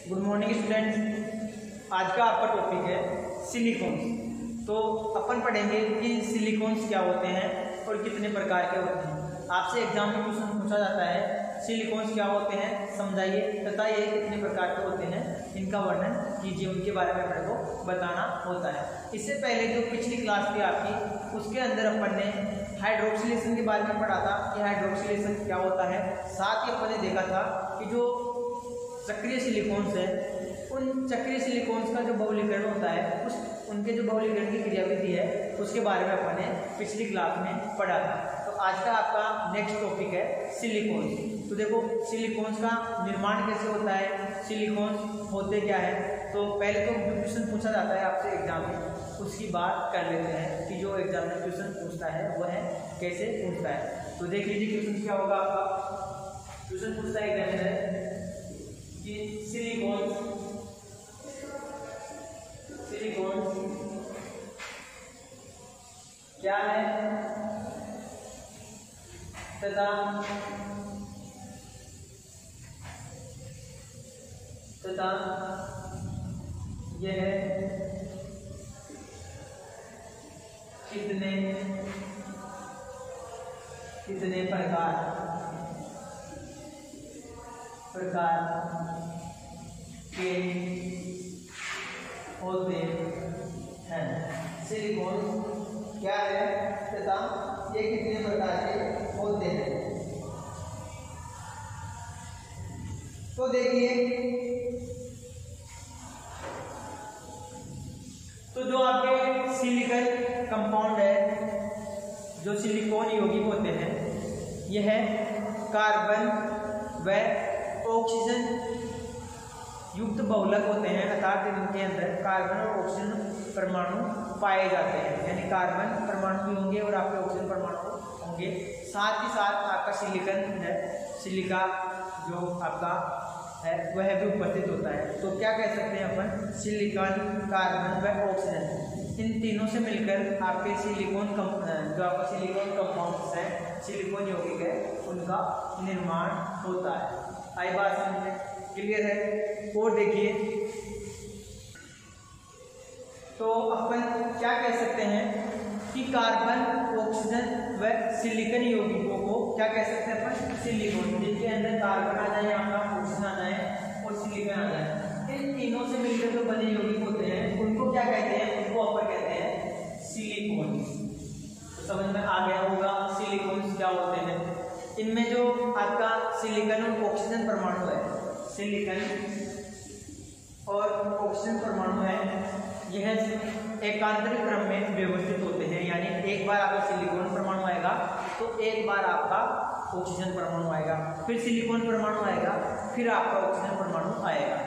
Good morning students. आज का आपका टॉपिक है सिलिकॉन्स। तो अपन पढ़ेंगे कि सिलिकॉन्स क्या होते हैं और कितने प्रकार के होते हैं। आपसे एग्जाम में क्वेश्चन पूछा जाता है सिलिकॉन्स क्या होते हैं समझाइए तथा ये कितने प्रकार के होते हैं, इनका वर्णन कीजिए, उनके बारे में अपने को बताना होता है। इससे पहले जो पिछली क्लास थी आपकी, उसके अंदर अपन ने हाइड्रोक्सिलेशन के बारे में पढ़ा था कि हाइड्रोक्सिलेशन क्या होता है। साथ ही अपन ने देखा था कि जो चक्रीय सिलिकॉन्स है, उन चक्रीय सिलिकॉन्स का जो बहुलीकरण होता है, उनके जो बहुलीकरण की क्रियाविधि है उसके बारे में अपन ने पिछली क्लास में पढ़ा था। तो आज का आपका नेक्स्ट टॉपिक है सिलिकॉन्स। तो देखो सिलिकॉन्स का निर्माण कैसे होता है, सिलिकॉन्स होते क्या है। तो पहले तो क्वेश्चन पूछा जाता है आपसे एग्जाम में, उसकी बात कर लेते हैं कि जो एग्जाम में क्वेश्चन पूछता है वह है कैसे पूछता है। तो देख लीजिए क्वेश्चन क्या होगा आपका। क्वेश्चन पूछता है एग्जामिनर कि सिलिकॉन्स क्या है तथा यह कितने प्रकार के होते हैं। सिलिकॉन क्या है तथा ये कितने प्रकार के होते हैं। तो देखिए, तो जो आपके सिलिकॉन कंपाउंड है, जो सिलिकॉन यौगिक होते हैं, यह कार्बन व ऑक्सीजन युक्त बहुलक होते हैं, अर्थात इनके अंदर कार्बन और ऑक्सीजन परमाणु पाए जाते हैं। यानी कार्बन परमाणु भी होंगे और आपके ऑक्सीजन परमाणु होंगे। साथ ही साथ आपका सिलिकॉन है, सिलिका जो आपका है वह भी उपस्थित होता है। तो क्या कह सकते हैं अपन, सिलिकॉन, कार्बन व ऑक्सीजन, इन तीनों से मिलकर आपके सिलिकॉन जो आपका सिलिकॉन कंपाउंड्स है, सिलिकॉन यौगिक है, उनका निर्माण होता है। आई बात समझ में क्लियर है। और देखिए, तो अपन क्या कह सकते हैं कि कार्बन, ऑक्सीजन व सिलिकॉन यौगिकों को क्या कह सकते हैं अपन, सिलिकॉन, जिनके अंदर कार्बन आ जाए, आपका ऑक्सीजन आ जाए और सिलिकॉन आ जाए। इन तीनों से मिलकर जो बने यौगिक होते हैं उनको क्या कहते हैं, उनको अपन कहते हैं सिलिकॉन। तो समझ में आ गया होगा सिलिकॉन क्या होते हैं। इनमें जो आपका सिलिकॉन और ऑक्सीजन परमाणु है, सिलिकॉन और ऑक्सीजन परमाणु है, यह एकांतरिक क्रम में व्यवस्थित होते हैं। यानी एक बार आपका सिलिकॉन परमाणु आएगा तो एक बार आपका ऑक्सीजन परमाणु आएगा, फिर सिलिकॉन परमाणु आएगा, फिर आपका ऑक्सीजन परमाणु आएगा।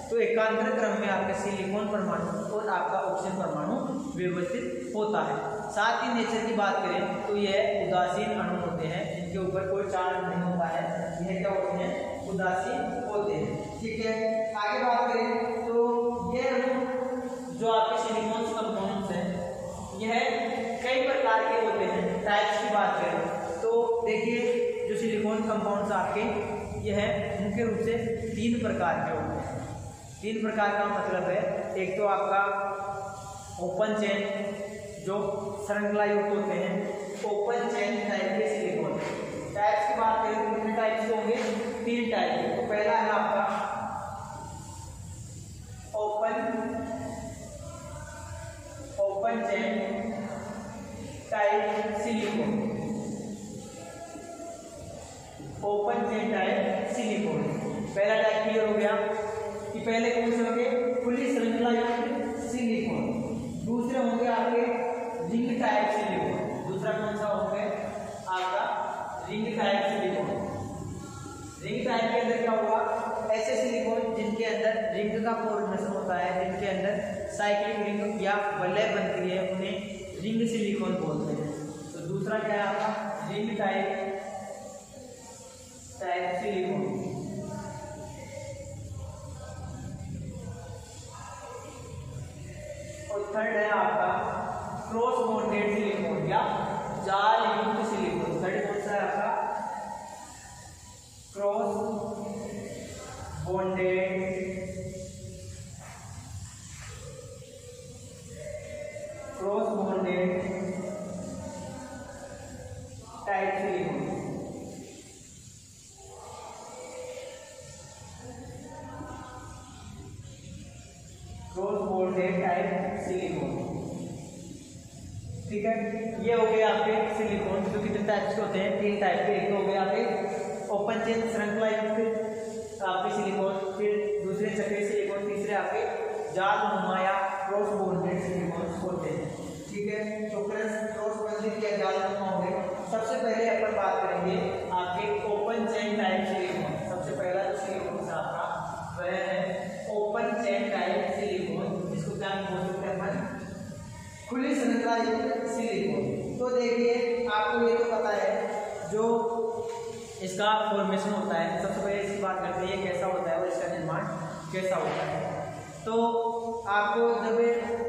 तो एकांतरिक क्रम में आपका सिलिकॉन परमाणु और आपका ऑक्सीजन परमाणु व्यवस्थित होता है। साथ ही नेचर की बात करें तो यह उदासीन अणु होते हैं, जिनके ऊपर कोई चार्ज नहीं होता है। यह क्या होते हैं, उदासीन होते हैं। ठीक है, आगे बात करें तो यह अणु जो आपके सिलिकॉन कंपाउंड्स हैं, यह कई प्रकार के होते हैं। टाइप्स की बात करें तो देखिए, जो सिलिकॉन कंपाउंड्स आपके यह मुख्य रूप से 3 प्रकार के होते हैं। 3 प्रकार का मतलब है, एक तो आपका ओपन चेन, जो श्रृंखला युक्त होते हैं, ओपन चेन टाइप के सिलिकॉन। टाइप्स की बात करें तो कितने टाइप्स होंगे, 3 टाइप। तो पहला है आपका open chain type silicon. Open chain type silicon पहला टाइप क्लियर हो गया कि पहले कौन से होंगे, खुली श्रृंखला युक्त सिलिकॉन। दूसरे होंगे आपके रिंग टाइप सिलिकॉन। दूसरा कौन सा होंगे आपका ring type silicon. Ring type के अंदर क्या होगा, ऐसे सिलिकॉन जिनके अंदर रिंग का फॉर्मेशन होता है, जिनके अंदर साइक्लिक रिंग या वलय बनती है, उन्हें रिंग सिलिकॉन बोलते हैं। तो दूसरा क्या है आपका रिंग टाइप सिलिकॉन। और थर्ड है आपका क्रॉस बॉन्डेड सिलिकॉन या जाल युक्त सिलिकॉन। थर्ड कौन सा है आपका, क्रॉस बॉन्डेड टाइप सिलिकॉन। ठीक है, ये हो गए आपके सिलिकॉन जो कितने टाइप्स के होते हैं, 3 टाइप के। एक हो गए आपके ओपन चेन श्रृंखला युक्त आपके सिलिकॉन, फिर दूसरे चक्रीय सिलिकॉन, तीसरे आपके जाल नुमा या क्रॉस बॉन्डेड सिलिकॉन होते हैं। ठीक है, तो फ्रेंड्स क्रॉस बॉन्डेड या जाल नुमा हो गए। सबसे पहले अपन बात करेंगे आपके ओपन चेन टाइप सिलिकॉन। सबसे पहला जो सिलिकॉन है आपका वह है ओपन चेन टाइप सिलिकॉन, जिसको क्या बोल सकते हैं अपन, खुली श्रृंखला युक्त सिलिकॉन। तो देखिए आपको ये तो पता है जो इसका फॉर्मेशन होता है। सबसे पहले इसकी बात करते हैं ये कैसा होता है और इसका निर्माण कैसा होता है। तो आपको जब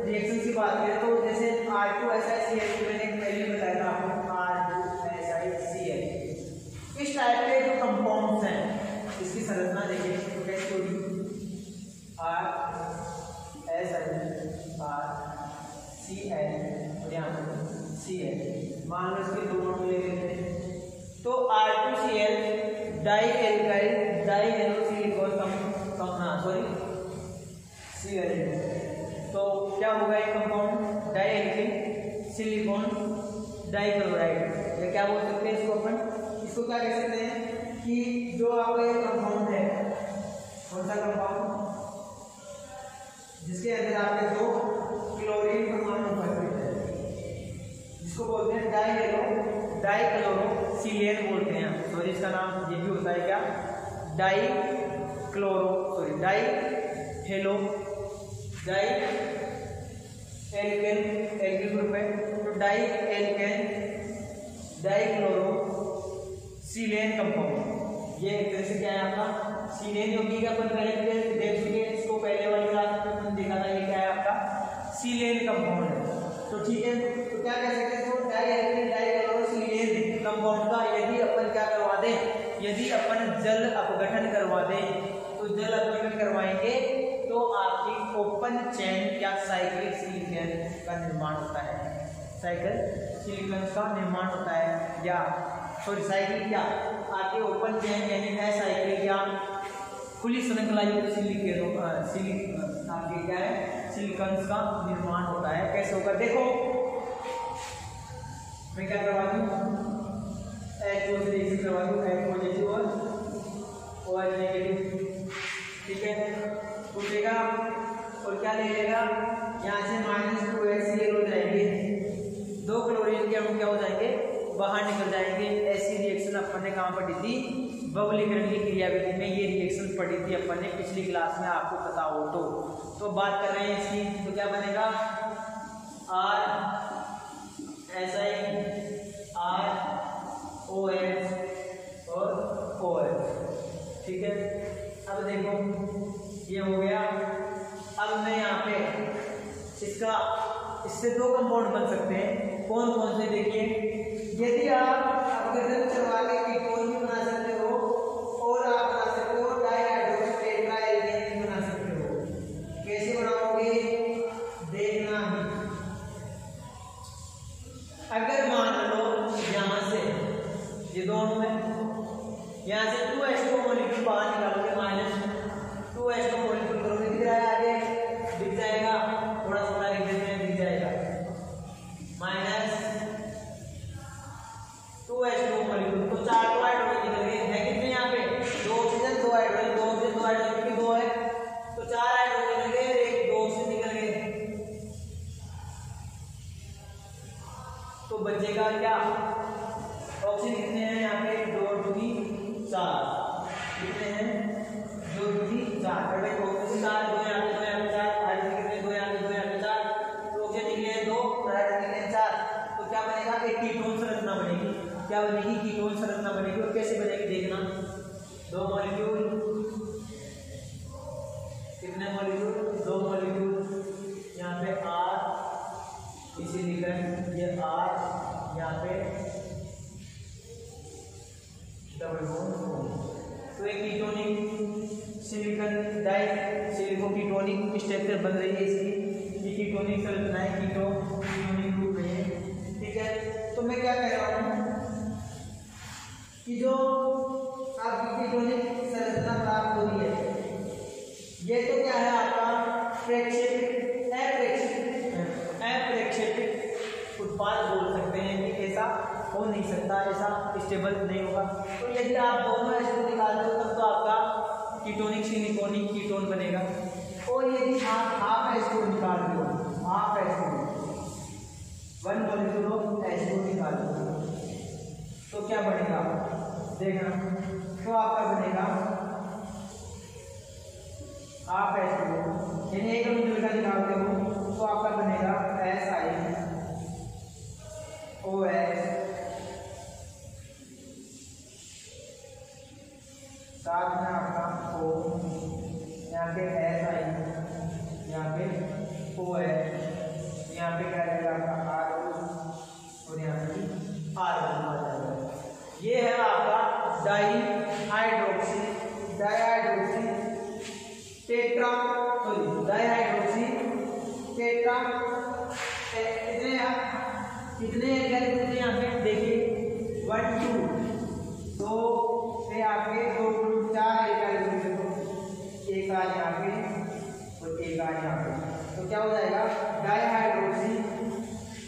रिएक्शन की बात करें तो जैसे R2SiCl मैंने पहले बताया था आपको, R2SiCl इस टाइप के जो कंपाउंड्स हैं इसकी संरचना देखिए तो कैसी होगी, RSiCl और यहाँ पर Cl। मान लो इसके दोनों को ले लेते हैं तो R2Cl di alkyl di halo silicon Cl। तो क्या होगा एक compound di alkyl silicon dichloride, या क्या बोल सकते हैं इसको अपन, इसको क्या कह सकते हैं कि जो आपका ये कंपाउंड है, कौन सा कंपाउंड, जिसके अंदर आपके 2 क्लोरीन परमाणु उपस्थित है, जिसको बोलते हैं डाइक्लोरोसिलेन बोलते हैं। सॉरी इसका नाम ये भी होता है क्या, एल्केन ग्रुप है तो डाइक्लोरोसिलेन कंपाउंड। ये एक तरह से क्या है आपका सीलेन योगी का अपन पहले देख चुके हैं, इसको पहले वाली क्लास में अपन देखा था, ये क्या है आपका सीलेन कंपाउंड है। तो ठीक है, तो क्या कह सकते हैं, तो डाइक्लोरोसिलेन कंपाउंड का यदि अपन क्या करवा दें, यदि अपन जल अपघटन करवा दें, तो जल अपघटन करवाएंगे तो आपकी ओपन चेन या साइक्लिक सिलिकॉन का निर्माण होता है, साइक्लिक सिलिकॉन का निर्माण होता है, या सॉरी साइक्लिक क्या आपके ओपन चेन यानी है साइक्लिक या खुली श्रृंखला युक्त सिलिकॉन आपके क्या है सिलिकॉन्स का निर्माण होता है। कैसे होगा देखो, मैं क्या करवा दूं, H2 से रिएक्शन करवा दूं, H पॉजिटिव और OH नेगेटिव। ठीक है, टूटेगा और क्या ले लेगा, यहाँ से -2HCl हो जाएंगे, 2 क्लोरीन के अणु क्या हो जाएंगे, बाहर निकल जाएंगे। ऐसी रिएक्शन अपन ने कहाँ पढ़ी थी, बबलीकरण की क्रियाविधि में ये रिएक्शन पढ़ी थी अपन ने पिछली क्लास में, आपको पता हो तो बात कर रहे हैं इसकी, तो क्या बनेगा RSiROH और OH। ठीक है, अब देखो ये हो गया। अब मैं यहाँ पे इससे 2 कंपाउंड बन सकते हैं, कौन कौन से देखिए, यदि आप अपघटन करवा के कीटोन भी बना सकते हो और आप बना सकते हो डाइहाइड्रोजन टेट्राएल्केन भी बना सकते हो। कैसे बनाओगे देखना ही, अगर मान लो यहाँ से ये दोनों है, यहाँ से 2H2 मॉलिक्यूल बाहर निकालोगे, -2H2 मॉलिक्यूल करोगे, दिख रहा है आगे, दिख जाएगा, थोड़ा थोड़ा लिख देते हैं, दिख जाएगा -2H2 मॉलिक्यूल, तो 4 तो हाइड्रोजन निकल गए हैं कितने यहाँ पे, 2 ऑक्सीजन 2 हाइड्रोजन, 2 ऑक्सीजन 2 हाइड्रोजन की 2 है, तो 4 हाइड्रोजन निकल गए, एक 2 ऑक्सीजन निकल गए, तो बचेगा क्या, ऑक्सीजन कितने हैं यहाँ पे, 2 दूनी 4, कितने हैं 2 दूनी 4, ऑक्सीजन 4, 2 यहाँ पे 2 यहाँ पे 4, हाइड्रोजन कितने 2 यहाँ पे 2 यहाँ पे 4, तो ऑक्सीजन निकले 2, हाइड्रोजन निकले 4, तो क्या बनेगा, एक कीटोन संरचना बनेगी। क्या बनेगी, कीटोन संरचना बनेगी। और कैसे बनेगी देखना, 2 मॉलिक्यूल, कितने मॉलिक्यूल, 2 मॉलिक्यूल, यहाँ पे R इसी लिखकर ये R, यहाँ पे डबल बॉन्ड, तो एक ketonic silicon di silicon ketonic structure बन रही है इसकी, ये कीटोनिक संरचना है, कीटोनिक ग्रुप है। ठीक है, तो मैं क्या कह रहा हूँ कि जो आपकी कीटोनिक संरचना प्राप्त हो रही है, ये तो क्या है आपका अप्रैक्षित नहीं सकता, ऐसा स्टेबल नहीं होगा। तो यदि आप दोनों एसिड निकालते हो तब तो आपका कीटोनिक सिलिकॉनिक कीटोन बनेगा। और यदि आप हाफ एसिड निकालते हो, half acid 1 molecule of acid निकालते हो तो क्या बनेगा देखना। तो आपका बनेगा हाफ एसिड यानी 1 मॉलिक्यूल का निकालते हो तो आपका बनेगा SiOH, साथ में आपका O, यहाँ पे Si, यहाँ पे OH, यहाँ पे क्या रहेगा आपका R और यहाँ पे R आ जाएगा। ये है आपका डाईहाइड्रोक्सी टेट्रा कितने एल्केन यहाँ पे देखिए 1 2 तो फिर आपके 2 4 एल्केन, एक आ यहाँ पे और एक आ यहाँ पे, तो क्या हो जाएगा डाईहाइड्रोक्सी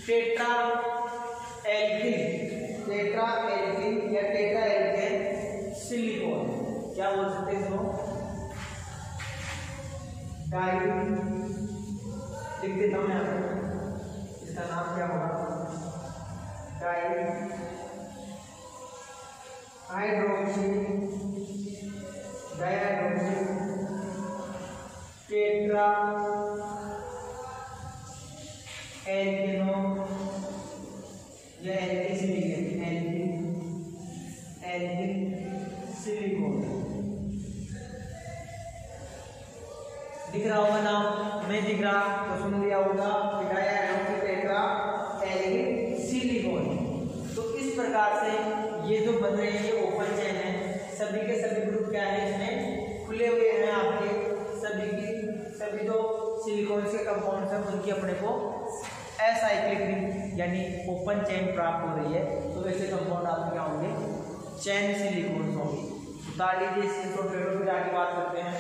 टेट्रा एल्किन या टेट्रा एल्केन सिलिकॉन, क्या बोल सकते हैं इसको डाई, लिख देता हूँ यहाँ पे, इसका नाम क्या होगा डाईहाइड्रोक्सी टेट्रा एल्केनो या एल्किन सिलिकॉन। दिख रहा होगा नाम, नहीं दिख रहा तो सुन लिया होगा डाईहाइड्रोक्सी टेट्रा एल्किन सिलिकॉन। तो इस प्रकार से ये जो बन रहे हैं ये ओपन चेन है, सभी के सभी ग्रुप क्या है इसमें खुले हुए हैं, आपके सभी जो सिलिकॉन के कंपाउंड्स हैं उनकी अपने को एसाइक्लिक रिंग यानी ओपन चेन प्राप्त हो रही है। तो वैसे कंपाउंड आपके क्या होंगे चैन सिलिकॉन होंगे। उतार लीजिए इसको, फिर आगे बात करते हैं।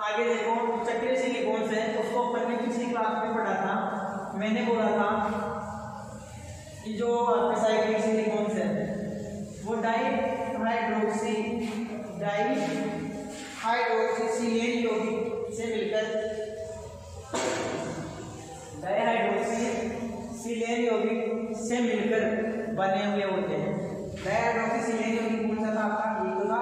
आगे देखो चक्रीय सिलिकॉन है, उसको अपन ने पिछली क्लास में पढ़ा था। मैंने बोला था कि जो आपके साइक्लिक सिलिकॉन है वो डाईहाइड्रोक्सी सिलेन यौगिक से मिलकर बने हुए होते हैं। डाईहाइड्रोक्सी सिलेन यौगिक कौन सा था आपका, ये था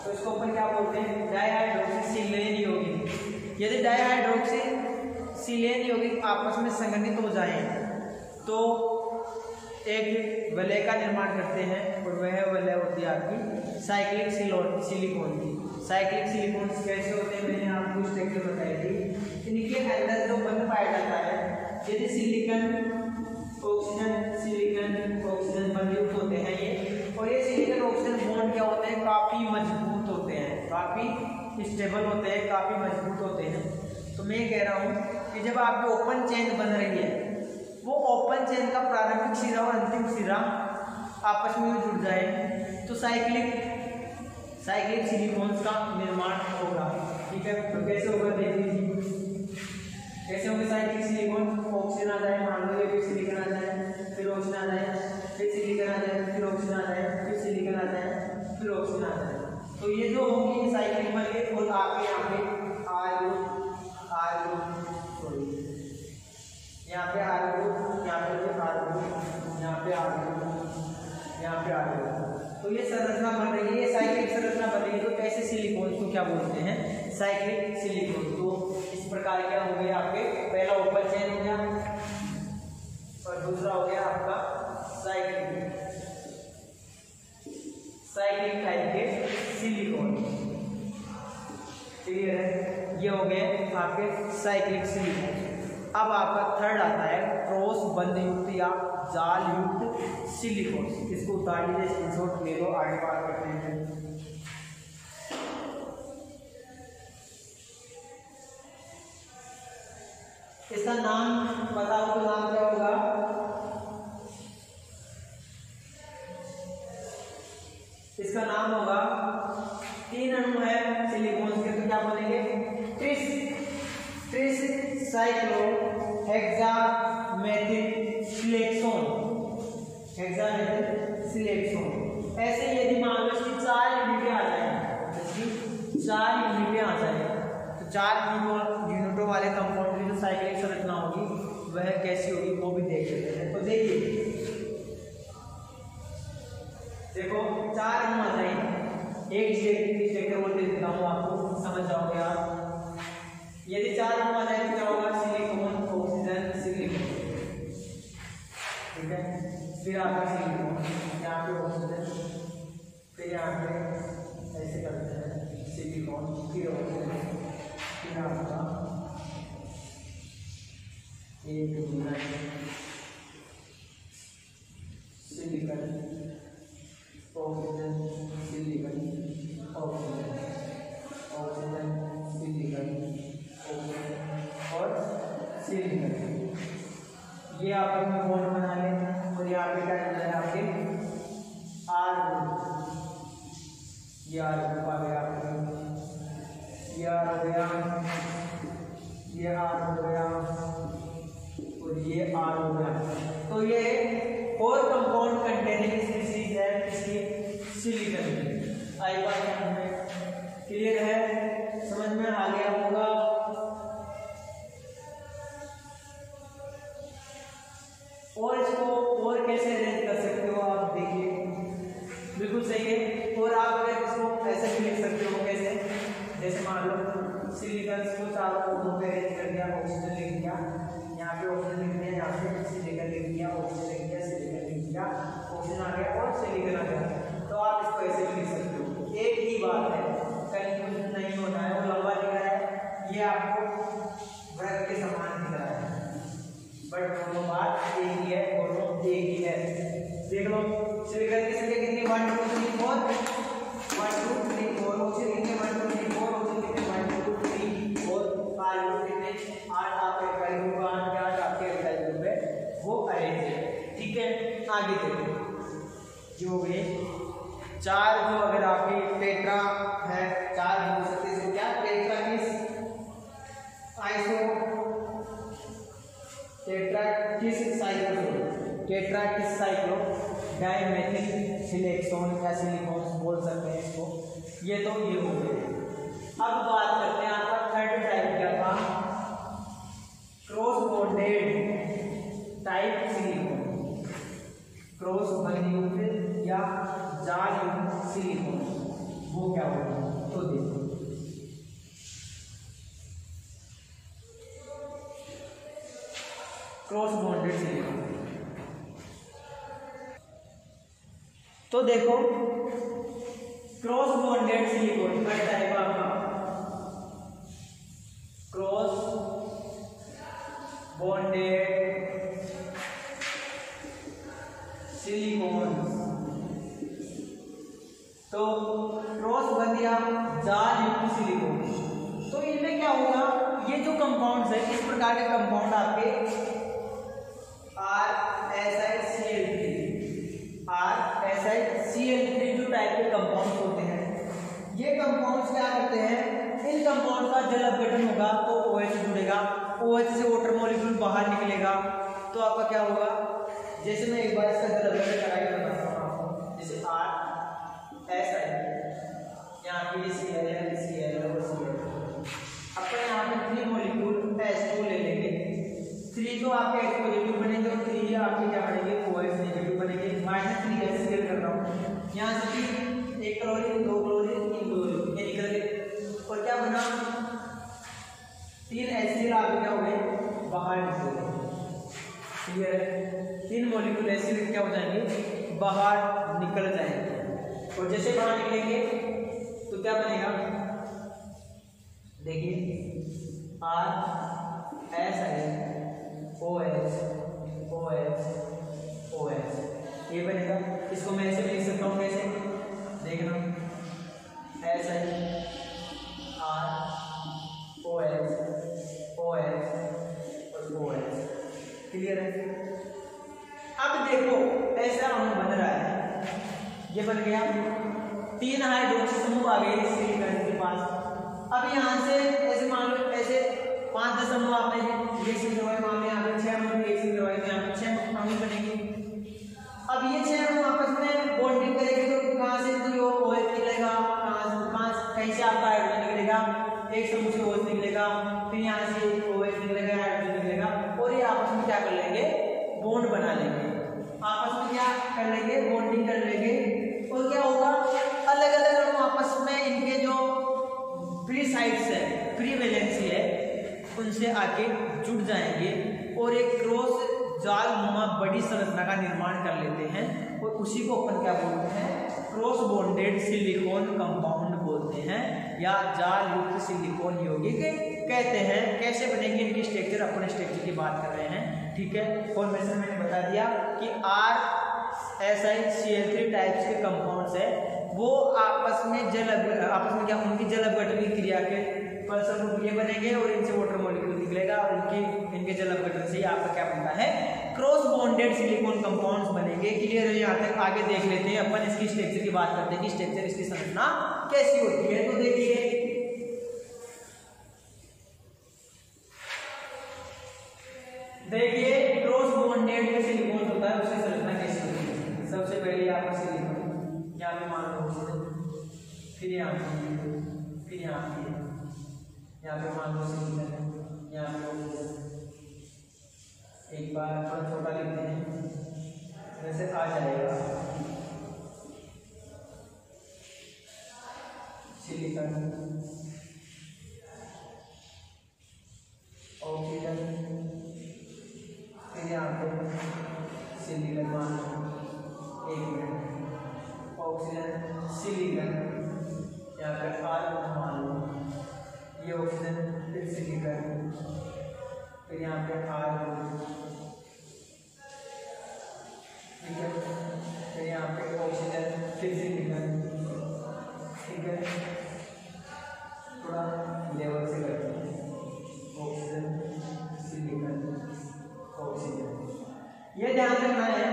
तो इसको अपन क्या बोलते हैं डाईहाइड्रोक्सी सिलेन यौगिक। यदि डाईहाइड्रोक्सी सिलेन यौगिक आपस में संगठित हो जाएं तो एक वलय का निर्माण करते हैं और वह वलय होती है आपकी साइक्लिक सिलिकॉन की। साइक्लिक सिलिकॉन कैसे होते हैं मैंने आपको स्ट्रक्चर बताई थी। इनके अंदर जो बंध पाया जाता है, यदि सिलिकॉन ऑक्सीजन बंधयुक्त होते हैं ये, और ये सिलिकॉन ऑक्सीजन बॉन्ड क्या होते हैं काफी मजबूत होते हैं, काफी स्टेबल होते हैं, काफी मजबूत होते हैं। तो मैं कह रहा हूँ कि जब आपकी ओपन चेन बन रही है, वो ओपन चेन का प्रारंभिक सिरा और अंतिम सिरा आपस में जुड़ जाए तो साइक्लिक सिलिकॉन्स का निर्माण होगा। ठीक है, तो कैसे होगा देख लीजिए, कैसे होगा साइक्लिक सिलिकॉन, ऑक्सीजन आ जाए, मान लो ये फिर सिलिकॉन आ जाए, फिर ऑक्सीजन आ जाए, फिर सिलिकॉन आ जाए, फिर ऑक्सीजन आ जाए, फिर सिलिकॉन आ जाए, फिर ऑक्सीजन आ जाए। तो ये जो होंगी साइक्लिक बन गई और आपके यहाँ पे यहाँ पे आर ग्रुप, यहाँ पे आर ग्रुप, यहाँ पे आर ग्रुप, यहाँ पे आर ग्रुप। तो ये संरचना बन रही है, ये साइक्लिक संरचना बन रही है। तो ऐसे सिलिकॉन को क्या बोलते हैं साइक्लिक सिलिकॉन। तो इस प्रकार क्या हो गया आपके, पहला ओपन चेन हो गया और दूसरा हो गया आपका साइक्लिक टाइप के सिलिकॉन। क्लियर है, ये हो गए आपके साइक्लिक सिलिकॉन। अब आपका थर्ड आता है क्रॉस बंध युक्त या जाल युक्त सिलिकॉन। इसको उतार लीजिए, स्क्रीनशॉट ले लो, आगे बात करते हैं। इसका नाम पता हो तो नाम क्या होगा? इसका नाम होगा, 3 अणु है सिलिकॉन के, तो क्या बोलेंगे? Tris cyclohexamethyl siloxane. ऐसे यदि मान लो इसकी 4 यूनिटें आ जाए, तो 4 यूनिटों वाले कंपाउंड की जो साइक्लिक संरचना होगी वह कैसी होगी वो भी देख लेते हैं। तो देखो 4 अणु आ जाएंगे, एक स्ट्रक्चर बोल देता हूँ आपको, समझ जाओगे आप। यदि 4 अणु आ जाए तो क्या होगा? सिलिकॉन, ऑक्सीजन, सिलिकॉन, ठीक है। फिर आपका सिलिकॉन, यहाँ पे ऑक्सीजन, फिर यहाँ पे ऐसे करते हैं सिलिकॉन, फिर ऑक्सीजन, फिर आपका एक silicon, oxygen, silicon, oxygen, oxygen, silicon, और सिलिकॉन। ये आप अपने बॉन्ड बना लें और यहाँ पे क्या करना है आपके आर ग्रुप, ये आर ग्रुप आ गया आपके, ये आर हो गया, ये आर हो गया और ये आर हो गया। तो ये 4 कंपाउंड कंटेनिंग स्पीशीज है इसकी सिलिकॉन की। आई बात हमें क्लियर है, समझ में आ गया होगा। और इसको और कैसे अरेंज कर सकते हो आप देखिए, बिल्कुल सही है। और आप अगर इसको ऐसे भी लिख सकते हो, कैसे? जैसे मान लो सिलिकॉन को 4 कोनों पे अरेंज कर दिया, ऑक्सीजन लिख दिया, यहाँ पे ऑक्सीजन लिख दिया, यहाँ पे सिलिकॉन लिख दिया, ऑक्सीजन लिख दिया, सिलिकॉन लिख दिया, ऑक्सीजन आ गया और सिलिकॉन आ गया। तो आप इसको ऐसे भी लिख सकते हो। एक ही बात है, कंफ्यूजन नहीं होना है। वो लंबा दिख रहा है, ये आपको वृत्त के समान दिख रहा है, बट दोनों बात एक ही है, दोनों एक ही है। देख लो सिलिकॉन की संख्या कितनी? 1 2 3 4, 1 2 3 4, ऑक्सीजन कितने? 1 2 3 4, ऑक्सीजन कितने? 1 2 3 4, 5 कितने? 8 आपके इकाई ग्रुप, 8 आपके इकाई ग्रुप है, वो अरेंज है, ठीक है। आगे देखो, जो भी 4 जो अगर आपकी टेट्रा है, 4 हो सकते हैं, क्या टेट्रा किस साइक्लो डाइमेथिल सिलेक्सोन या सिलिकॉन बोल सकते हैं इसको। ये तो ये हो गए। अब बात करते हैं आपका थर्ड टाइप क्या था? Cross bonded type silicon, cross बंधयुक्त या जाल युक्त सिलिकॉन, वो क्या होगा? तो देखो क्रॉस बॉन्डेड सिलिकॉन, तो देखो क्रॉस बॉन्डेड सिलिकॉन का टाइप आपका क्रॉस बॉन्डेड सिलिकॉन। तो क्रॉस बंधिया जाल युक्त सिलिकॉन, तो इनमें क्या होगा? ये जो कंपाउंड्स है, इस प्रकार के कंपाउंड आपके RSiCl3 जो टाइप के कंपाउंड्स होते हैं, ये कंपाउंड्स क्या करते हैं? इन कंपाउंड का जल अपघटन होगा तो OH जुड़ेगा, OH से वाटर मॉलिक्यूल बाहर निकलेगा, तो आपका क्या होगा? जैसे मैं एक बार इसका जल अपघटन कराई बताता हूँ, जैसे RSi, यहाँ पे Cl और Cl, अपन यहाँ पे 3 मॉलिक्यूल H2 ले लेंगे, 3 तो आपके H पॉजिटिव बनेंगे और 3 आपके क्या बनेंगे? OH नेगेटिव बनेंगे। -3 ऐसे कर रहा हूँ, यहाँ से 1 क्लोरीन 2 क्लोरीन 3 क्लोरीन ये निकल गए, और क्या बना? 3 HCl आपके क्या हो गए? बाहर निकल गए, ठीक है। 3 मॉलिक्यूल एसिड क्या हो जाएंगे? बाहर निकल जाएंगे, और जैसे बाहर निकलेंगे तो क्या बनेगा? देखिए RSIOH ये बनेगा। इसको मैं ऐसे भी लिख सकता हूँ, कैसे देखना, SiROH क्लियर है। अब देखो ऐसा अणु बन रहा है, ये बन गया, 3 हाइड्रोक्सी समूह आ गए सिलिकॉन के पास। अब यहाँ से ऐसे मान लो, ऐसे 5-10 अणु आपने रिएक्शन करवाए, मान लो यहाँ पे 6 अणु रिएक्शन करवाए, तो यहाँ पे 6 अणु बनेंगे। अब ये 6 अणु आपस में बॉन्डिंग करेंगे तो कहाँ से तो यो OH निकलेगा, कहीं से आपका हाइड्रोजन निकलेगा, एक समूह से OH निकलेगा, फिर यहाँ से OH निकलेगा, हाइड्रोजन निकलेगा, और ये आपस में क्या कर लेंगे, बॉन्ड बना लेंगे। आपस में क्या कर लेंगे, बॉन्डिंग कर लेंगे, और क्या होगा, अलग अलग अणु आपस में इनके जो फ्री साइड्स है, फ्री वैलेंसी है, उनसे आके जुड़ जाएंगे और एक क्रॉस जाल नुमा बड़ी संरचना का निर्माण कर लेते हैं, और उसी को अपन क्या बोलते हैं, क्रॉस बॉन्डेड सिलिकॉन कंपाउंड बोलते हैं, या जाल युक्त सिलिकॉन यौगिक कहते हैं। कैसे बनेंगे इनकी स्ट्रक्चर, अपन स्ट्रक्चर की बात कर रहे हैं, ठीक है। फॉर्मेशन मैंने बता दिया कि RSiCl3 टाइप्स के कंपाउंड्स है, वो आपस में क्या, उनकी जल अपघटन की क्रिया के फलस्वरूप ये बनेंगे, और इनसे वाटर मॉलिक्यूल निकलेगा, और इनके जल अपघटन से आपका क्या बनता है, क्रॉस बॉन्डेड सिलिकॉन कंपाउंड्स बनेंगे। क्लियर है। यहाँ तक आगे देख लेते हैं अपन, इसकी स्ट्रक्चर की बात करते हैं कि स्ट्रक्चर, इसकी संरचना कैसी होती है। तो देखिए क्रॉस बॉन्डेड में सिलिकॉन होता है, उसकी संरचना कैसी होती है। सबसे पहले आपका सिलिकॉन यहाँ पे मान लो, फिर यहाँ पे मान लो सिलिकॉन, यहाँ पे एक बार थोड़ा छोटा लिखते हैं, जैसे आ जाएगा सिलिकॉन, ऑक्सीजन, फिर यहाँ पे सिलिकॉन, मान लो 1 मिनट, ऑक्सीजन सिलिकॉन, यहाँ पे आर्गन मान लो, ये ऑक्सीजन, फिर सिलिकॉन, फिर यहाँ पे आर्गन, ठीक है, फिर यहाँ पे ऑक्सीजन, फिर सिलिकॉन, ठीक है। थोड़ा लेवल से करते हैं, ऑक्सीजन सिलिकॉन ऑक्सीजन। ये ध्यान रखना है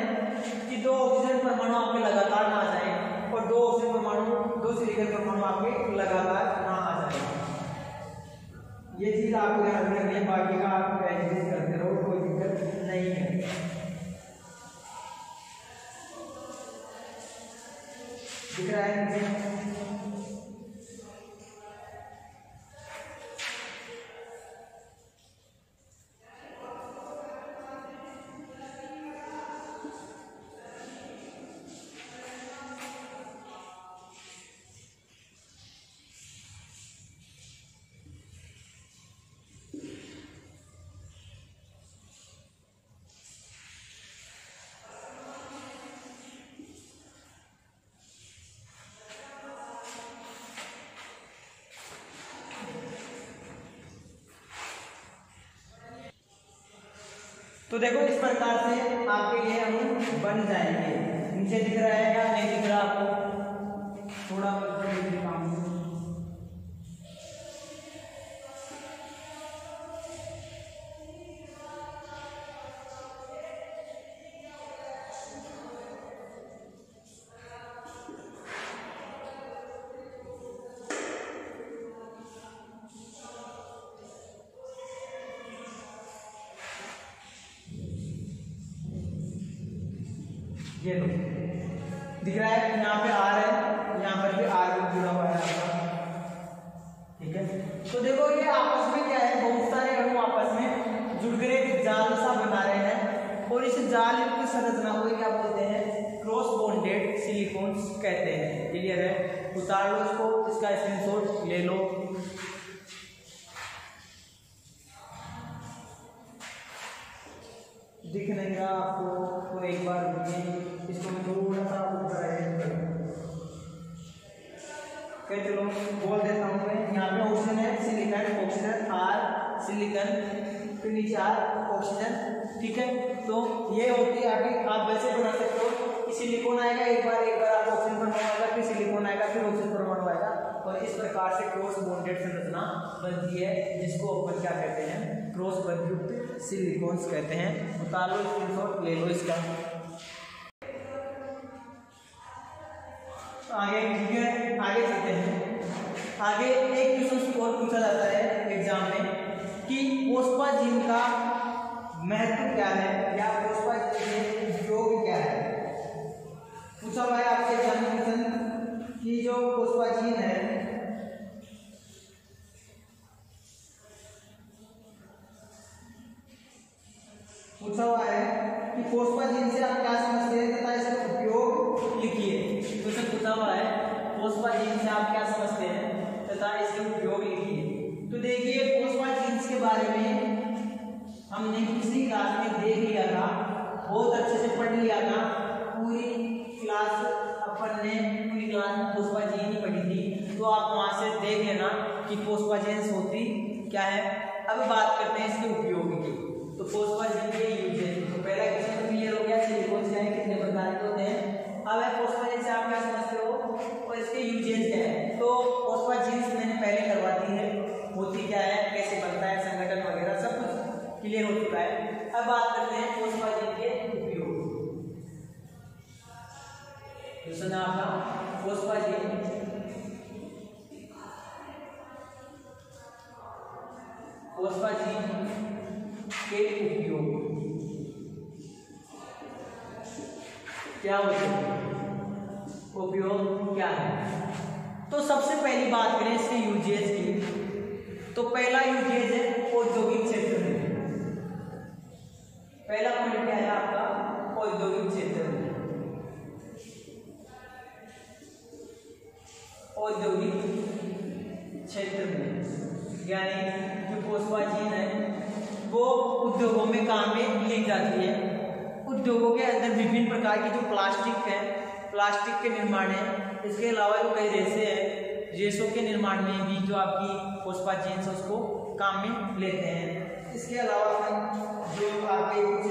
कि 2 ऑक्सीजन परमाणु आपके लगातार ना आ जाए, और 2 ऑक्सीजन परमाणु, 2 सिलिकॉन परमाणु आपके लगातार ना आ जाए। ये चीज आपको ध्यान रखनी है, बाकी का आप एडजस्ट करते रहो, कोई दिक्कत नहीं है। दिख रहा है मुझे? तो देखो इस प्रकार से आपके ये अणु बन जाएंगे। नीचे दिख रहा है या नहीं दिख रहा आपको? थोड़ा ये लो दिख रहा है, यहाँ पे आर है, यहाँ पर भी आर भी जुड़ा हुआ है आपका, ठीक है। तो देखो ये आपस में क्या है, बहुत सारे अणु आपस में जुड़कर एक जाल सा बना रहे हैं, और इस जाल की संरचना को क्या बोलते हैं, क्रॉस बॉन्डेड सिलिकॉन्स कहते हैं। क्लियर है? उतार लो इसको, इसका स्क्रीनशॉट ले लो। दिख नहीं रहा आपको तो एक बार रुकिए, इसको मैं थोड़ा सा ऊपर चलो बोल देता हूँ मैं। यहाँ पे ऑक्सीजन है, सिलिकॉन, ऑक्सीजन R सिलिकॉन, फिर नीचे R ऑक्सीजन। ठीक है, तो ये होती है। अभी आप वैसे बना सकते हो कि सिलिकॉन आएगा एक बार आप ऑक्सीजन परमाणु आएगा, फिर सिलिकॉन आएगा, फिर ऑक्सीजन परमाणु आएगा, और इस प्रकार से क्रॉस बॉन्डेड संरचना बनती है, जिसको अपन क्या कहते हैं, क्रॉस बंधयुक्त सिलिकॉन्स कहते हैं। उतार लो, स्क्रीनशॉट ले लो इसका। आगे ठीक है, आगे चलते हैं। आगे एक क्वेश्चन और पूछा जाता है एग्जाम में कि फोस्फाजीन का महत्व क्या है, या फोस्फाजीन के उपयोग क्या है। पूछा हुआ है आपके एग्जाम में क्वेश्चन कि जो फोस्फाजीन है, पूछा हुआ है कि फोस्फाजीन से आप क्या समझते हैं तथा इसका उपयोग लिखिए। क्वेश्चन पूछा हुआ है फोस्फाजीन से आप क्या समझते हैं तथा इसके उपयोग लिखिए। तो देखिए, फोस्फाजीन के बारे में हमने पिछली क्लास में देख लिया था, बहुत अच्छे से पढ़ लिया था। पूरी क्लास अपन ने पूरी क्लास में फोस्फाजीन ही पढ़ी थी, तो आप वहां से देख लेना कि फोस्फाजीन होती क्या है। अब बात करते हैं इसके उपयोग की। तो फोस्फाजीन के यूजेज, तो पहला क्वेश्चन क्लियर हो गया, सिलिकॉन क्या है, कितने प्रकार के होते हैं। अब है फोस्फाजीन से आप क्या समझते हो और इसके यूजेज क्या है। तो फोस्फाजीन मैंने पहले करवा दी है, होती क्या है, कैसे बनता है, संगठन वगैरह सब कुछ क्लियर हो चुका है। अब बात करते हैं फोस्फाजीन के उपयोग। क्वेश्चन है आपका फोस्फाजीन के उपयोग क्या होते हैं, उपयोग क्या है। तो सबसे पहली बात करें इसके यूजेज की, तो पहला यूजेज है औद्योगिक क्षेत्र में। पहला पॉइंट क्या है आपका, औद्योगिक क्षेत्र में। औद्योगिक क्षेत्र में यानी जो फोस्फाजीन है वो उद्योगों में काम में ली जाती है। उद्योगों के अंदर विभिन्न प्रकार की जो प्लास्टिक है, प्लास्टिक के निर्माण है, इसके अलावा जो कई रेसे हैं, रेसों के निर्माण में भी जो आपकी फोस्फाजीन है उसको काम में लेते हैं। इसके अलावा जो आपके कुछ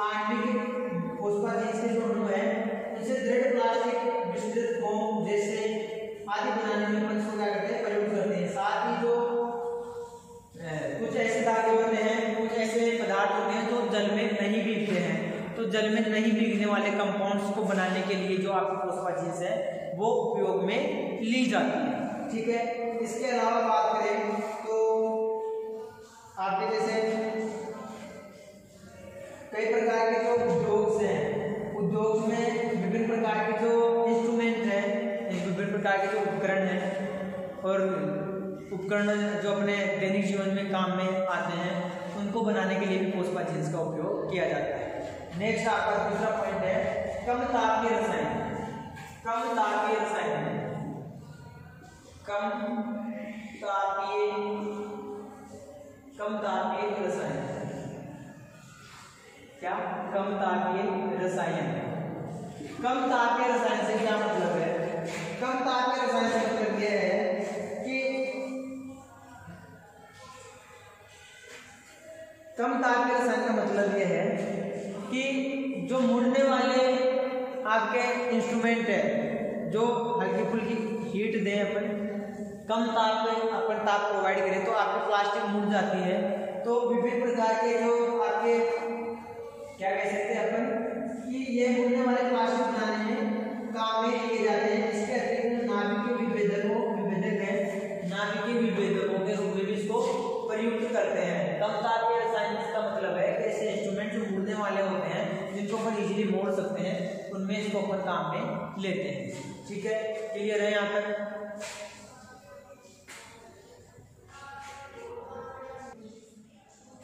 आणविक फोस्फाजीन के जो अणु है उनसे दृढ़ प्लास्टिक, विस्तृत फोम जैसे आदि बनाने में अपन इसको क्या करते हैं, प्रयोग करते हैं। साथ ही जो कुछ ऐसे धागे होते हैं, कुछ ऐसे पदार्थ होते हैं जो जल में नहीं भीगते हैं, तो जल में नहीं भीगने वाले कंपाउंड्स को बनाने के लिए जो आपकी फोस्फाजीन है वो उपयोग में ली जाती है। ठीक है, इसके अलावा बात करें तो आपके जैसे कई प्रकार के जो उद्योग हैं, उद्योग में विभिन्न प्रकार के जो इंस्ट्रूमेंट हैं, विभिन्न प्रकार के जो उपकरण हैं और उपकरण जो अपने दैनिक जीवन में काम में आते हैं, उनको बनाने के लिए भी फोस्फाजीन का उपयोग किया जाता है। नेक्स्ट आपका दूसरा पॉइंट है कम तापीय रसायन। कम तापीय रसायन, कम तापीय रसायन क्या, कम तापीय रसायन। कम तापीय रसायन से क्या मतलब है, कम तापीय रसायन से मतलब यह है कि कम तापीय रसायन का मतलब यह है कि जो मुड़ने वाले आपके इंस्ट्रूमेंट है, जो हल्की फुल्की हीट दें अपन, कम ताप में अपन ताप प्रोवाइड करें तो आपकी प्लास्टिक मुड़ जाती है। तो विभिन्न प्रकार के जो आपके क्या कह सकते हैं अपन कि ये मुड़ने वाले प्लास्टिक बनाने में काम में लिए जाते हैं। इसके अतिरिक्त नाभिकीय विभेदकों के रूप में भी इसको प्रयुक्त करते हैं। कम तापीय रसायन का मतलब है कि ऐसे इंस्ट्रूमेंट जो मुड़ने वाले होते हैं, जिनको अपन इजीली मोड़ सकते हैं, उनमें इसको अपन काम में लेते हैं। ठीक है, क्लियर है यहाँ तक।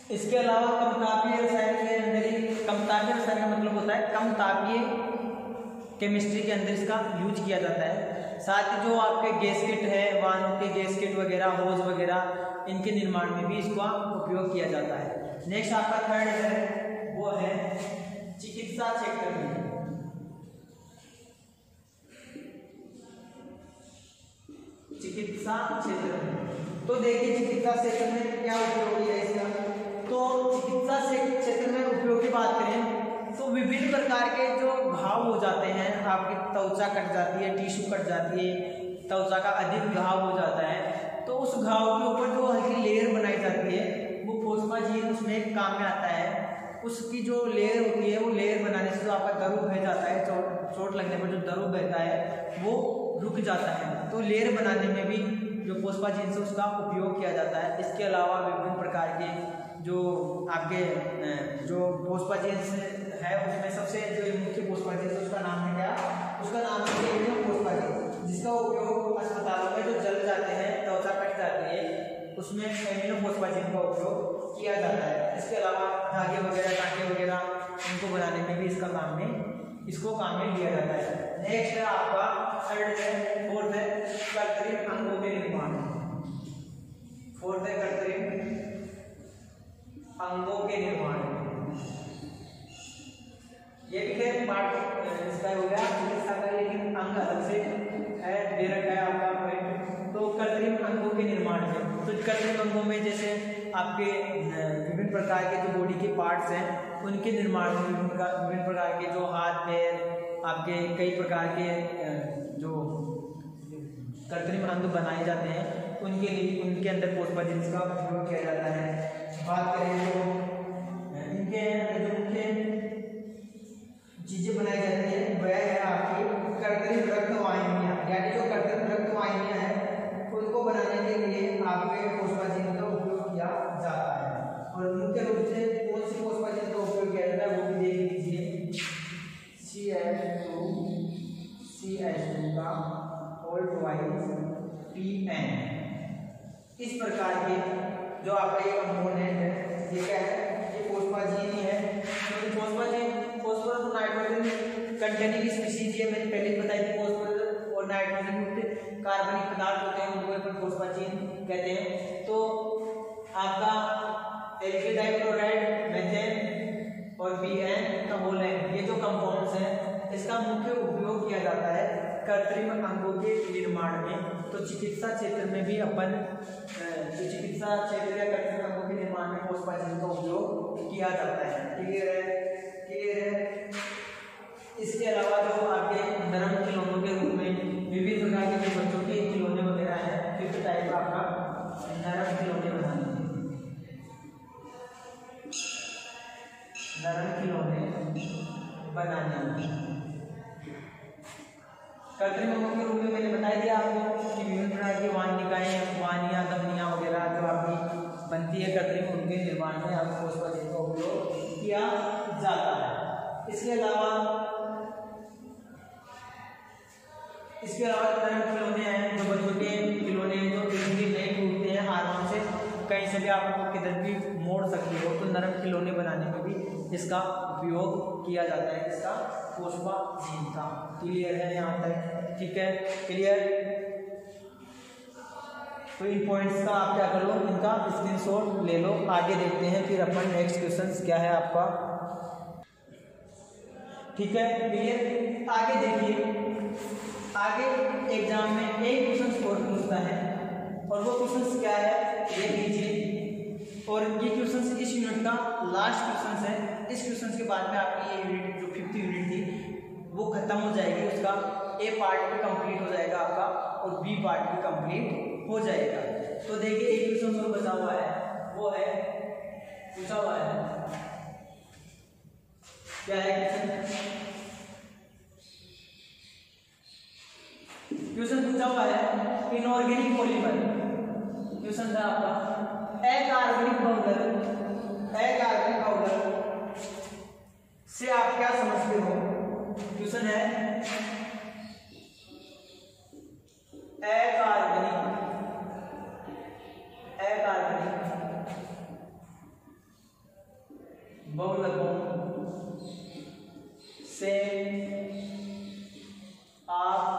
इसके अलावा कम तापीय रसायन के अंदर ही, कम तापीय रसायन का मतलब होता है कम तापीय केमिस्ट्री के अंदर इसका यूज किया जाता है। साथ ही जो आपके गैसकेट है, वाहनों के गैसकेट वगैरह, होज वगैरह, इनके निर्माण में भी इसका उपयोग किया जाता है। नेक्स्ट आपका थर्ड है वो है चिकित्सा क्षेत्र में। चिकित्सा क्षेत्र में तो देखिए चिकित्सा क्षेत्र में क्या उपयोगी है इसका। तो चिकित्सा क्षेत्र में उपयोग की बात करें तो विभिन्न प्रकार के जो घाव हो जाते हैं, आपकी त्वचा कट जाती है, टिश्यू कट जाती है, त्वचा का अधिक घाव हो जाता है, तो उस घाव के ऊपर जो हल्की लेयर बनाई जाती है वो फोस्फाजीन उसमें काम में आता है। उसकी जो लेयर होती है वो लेयर बनाने से जो आपका दर्द बह जाता है, चोट लगने पर जो दर्द बहता है वो रुक जाता है। तो लेयर बनाने में भी जो फोस्फाजीन से उसका उपयोग किया जाता है। इसके अलावा विभिन्न प्रकार के जो आपके जो फोस्फाजीन है उसमें सबसे जो मुख्य फोस्फाजीन है उसका नाम है क्या, उसका नाम है एमिनोफोस्फाजीन, जिसका उपयोग अस्पतालों में जो जल जाते हैं, त्वचा कट जाती है, उसमें एमिनोफोस्फाजीन का उपयोग किया जाता है। इसके अलावा धागे वगैरह, टाँके वगैरह इनको बनाने में भी इसको काम में लिया जाता है। नेक्स्ट है आपका थर्ड है, फोर्थ है कृत्रिम अंगों के निर्माण। फोर्थ है कृत्रिम अंगों के निर्माण। ये भी है पार्ट इसका हो गया चिकित्सा का, लेकिन अंग अलग से है दे रखा है आपका पॉइंट। तो कृत्रिम अंगों के निर्माण में, तो कृत्रिम अंगों में जैसे आपके विभिन्न प्रकार के जो बॉडी के पार्ट्स हैं उनके निर्माण में विभिन्न प्रकार के जो हाथ पैर आपके कई प्रकार के जो कृत्रिम अंग बनाए जाते हैं उनके लिए उनके अंदर फोस्फाजीन का उपयोग किया जाता है। बात करें तो इनके जो मुख्य चीजें बनाई जाती है वह है आपकी कृत्रिम रक्त वाहिनियां, यानी जो कृत्रिम रक्त वाहिनियां हैं उनको बनाने के लिए आपके फोस्फाजीन का उपयोग किया जाता है। और मुख्य रूप से कौन सी फोस्फाजीन का उपयोग किया जाता है वो भी देख लीजिए। CH2 का होल ट्वाइस PN। इस प्रकार के जो आपका ये कंपोनेंट है ये क्या है, ये फोस्फाजीन ही है। क्योंकि फोस्फाजीन फॉस्फोरस और नाइट्रोजन कंटेनिंग स्पीशीज है, मैंने पहले बताई थी। फॉस्फोरस और नाइट्रोजन युक्त कार्बनिक पदार्थ होते हैं उनको अपन फोस्फाजीन कहते हैं। तो आपका एल्किल डाइक्लोराइड, मीथेन और PN का होल है, ये जो कंपाउंड्स हैं इसका मुख्य उपयोग किया जाता है कृत्रिम अंगों के निर्माण में। तो चिकित्सा क्षेत्र में भी अपन चिकित्सा क्षेत्र या कृत्रिम अंगों के निर्माण में फोस्फाजीन का उपयोग किया जाता है। क्लियर है। इसके अलावा जो आपके नरम खिलौनों के रूप में विभिन्न प्रकार के जो बच्चों के खिलौने वगैरह हैं, फिफ्थ टाइप आपका नरम खिलौने बनाने कृत्रिम अंगों के रूप में मैंने बता दिया आपको कि विभिन्न प्रकार की वाहिनियां धमनियां वगैरह जो आपकी बनती है कृत्रिम, उनके निर्माण में आपको फोस्फाजीन का उपयोग किया जाता है। इसके अलावा नरम खिलौने हैं, जो बच्चों के खिलौने हैं जो इजीली नहीं टूटते हैं, आराम से कहीं से भी आपको किधर भी मोड़ सकते हो, तो नरम खिलौने बनाने में भी इसका उपयोग किया जाता है, इसका फोस्फाजीन का। क्लियर है यहाँ तक? ठीक है, क्लियर। तो इन पॉइंट्स का आप क्या करो, इनका स्क्रीनशॉट ले लो। आगे देखते हैं फिर अपन नेक्स्ट क्वेश्चन क्या है आपका। ठीक है, क्लियर। आगे देखिए, आगे एग्जाम में एक क्वेश्चन और पूछता है, और वो क्वेश्चन क्या है ये लीजिए। और ये क्वेश्चन इस यूनिट का लास्ट क्वेश्चन है। इस क्वेश्चन के बाद में आपकी ये यूनिट जो 5th यूनिट थी वो खत्म हो जाएगी, उसका ए पार्ट भी कंप्लीट हो जाएगा आपका और बी पार्ट भी कंप्लीट हो जाएगा। तो देखिए एक क्वेश्चन और बचा हुआ है, वो है पूछा हुआ है, क्या है क्वेश्चन पूछा हुआ है इनऑर्गेनिक पॉलीमर। क्वेश्चन था आपका अकार्बनिक पाउडर से आप क्या समझते हो। क्वेश्चन है अकार्बनिक बहुलकों से आप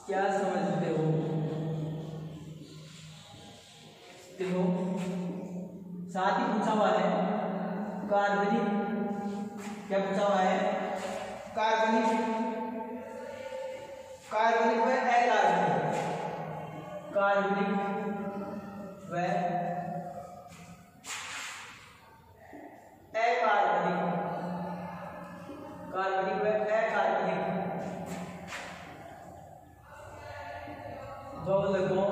क्या समझते हो। साथ ही पूछा हुआ है कार्बनिक, क्या पूछा हुआ है, कार्बनिक व अकार्बनिक कार्बनिक व अकार्बनिक, कार्बनिक व अकार्बनिक बहुलकों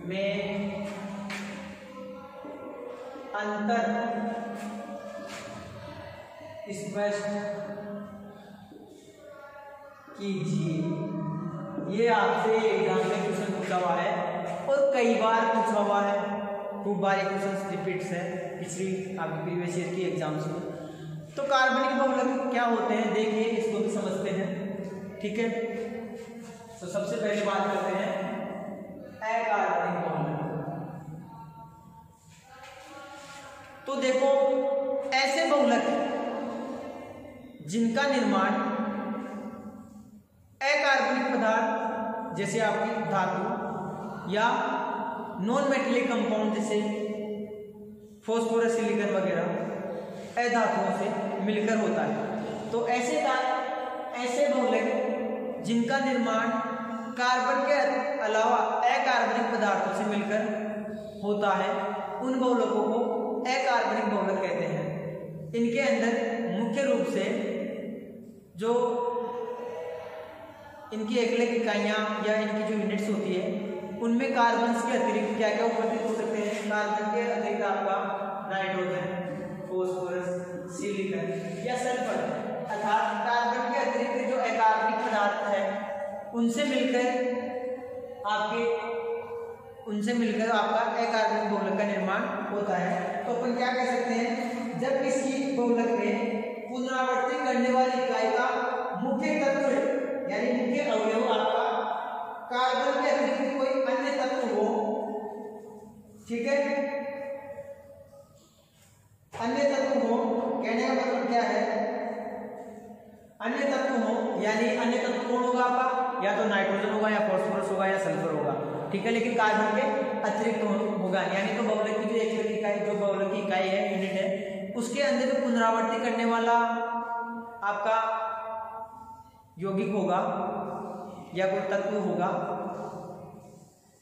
में अंतर स्पष्ट कीजिए। ये आपसे एग्जाम में क्वेश्चन पूछा हुआ है और कई बार पूछा हुआ है, खूब बार क्वेश्चन रिपीट्स है पिछली आपकी प्रीवियस ईयर की एग्जाम्स में। तो कार्बनिक बहुलक क्या होते हैं देखिए, इसको भी समझते हैं। ठीक है, तो सबसे पहले बात करते हैं अकार्बनिक बहुलक। तो देखो, ऐसे बहुलक जिनका निर्माण अकार्बनिक पदार्थ जैसे आपकी धातु या नॉन मेटेलिक कंपाउंड जैसे फॉस्फोरस, सिलिकॉन वगैरह अधातुओं से मिलकर होता है। तो ऐसे बहुलक जिनका निर्माण कार्बन के अलावा अकार्बनिक पदार्थों से मिलकर होता है, उन बहुलकों को अकार्बनिक बहुलक कहते हैं। इनके अंदर मुख्य रूप से जो इनकी एकलिक इकाइयाँ या इनकी जो यूनिट्स होती है, उनमें कार्बन के अतिरिक्त क्या क्या उपस्थित हो सकते हैं। कार्बन के अतिरिक्त आपका नाइट्रोजन, फॉस्फोरस, सिलिकॉन या सल्फर, अर्थात कार्बन के अतिरिक्त जो अकार्बनिक पदार्थ है उनसे मिलकर आपका अकार्बनिक बहुलक का निर्माण होता है। तो अपन क्या कह सकते हैं, जब किसी बहुलक में पुनरावृत्ति करने वाली इकाई का मुख्य तत्व यानी मुख्य अवयव आपका कार्बन के अतिरिक्त कोई अन्य तत्व हो, ठीक है, अन्य तत्व हो, कहने का मतलब क्या है, अन्य तत्व हो, यानी अन्य तत्व कौन होगा आपका, या तो नाइट्रोजन होगा या फॉस्फोरस होगा या सल्फर होगा, ठीक है, लेकिन कार्बन के अतिरिक्त होगा। यानी तो बहुलक की जो एकलिक इकाई, जो बहुलक की इकाई है, यूनिट है, उसके अंदर जो पुनरावृत्ति करने वाला आपका यौगिक होगा या कोई तत्व होगा,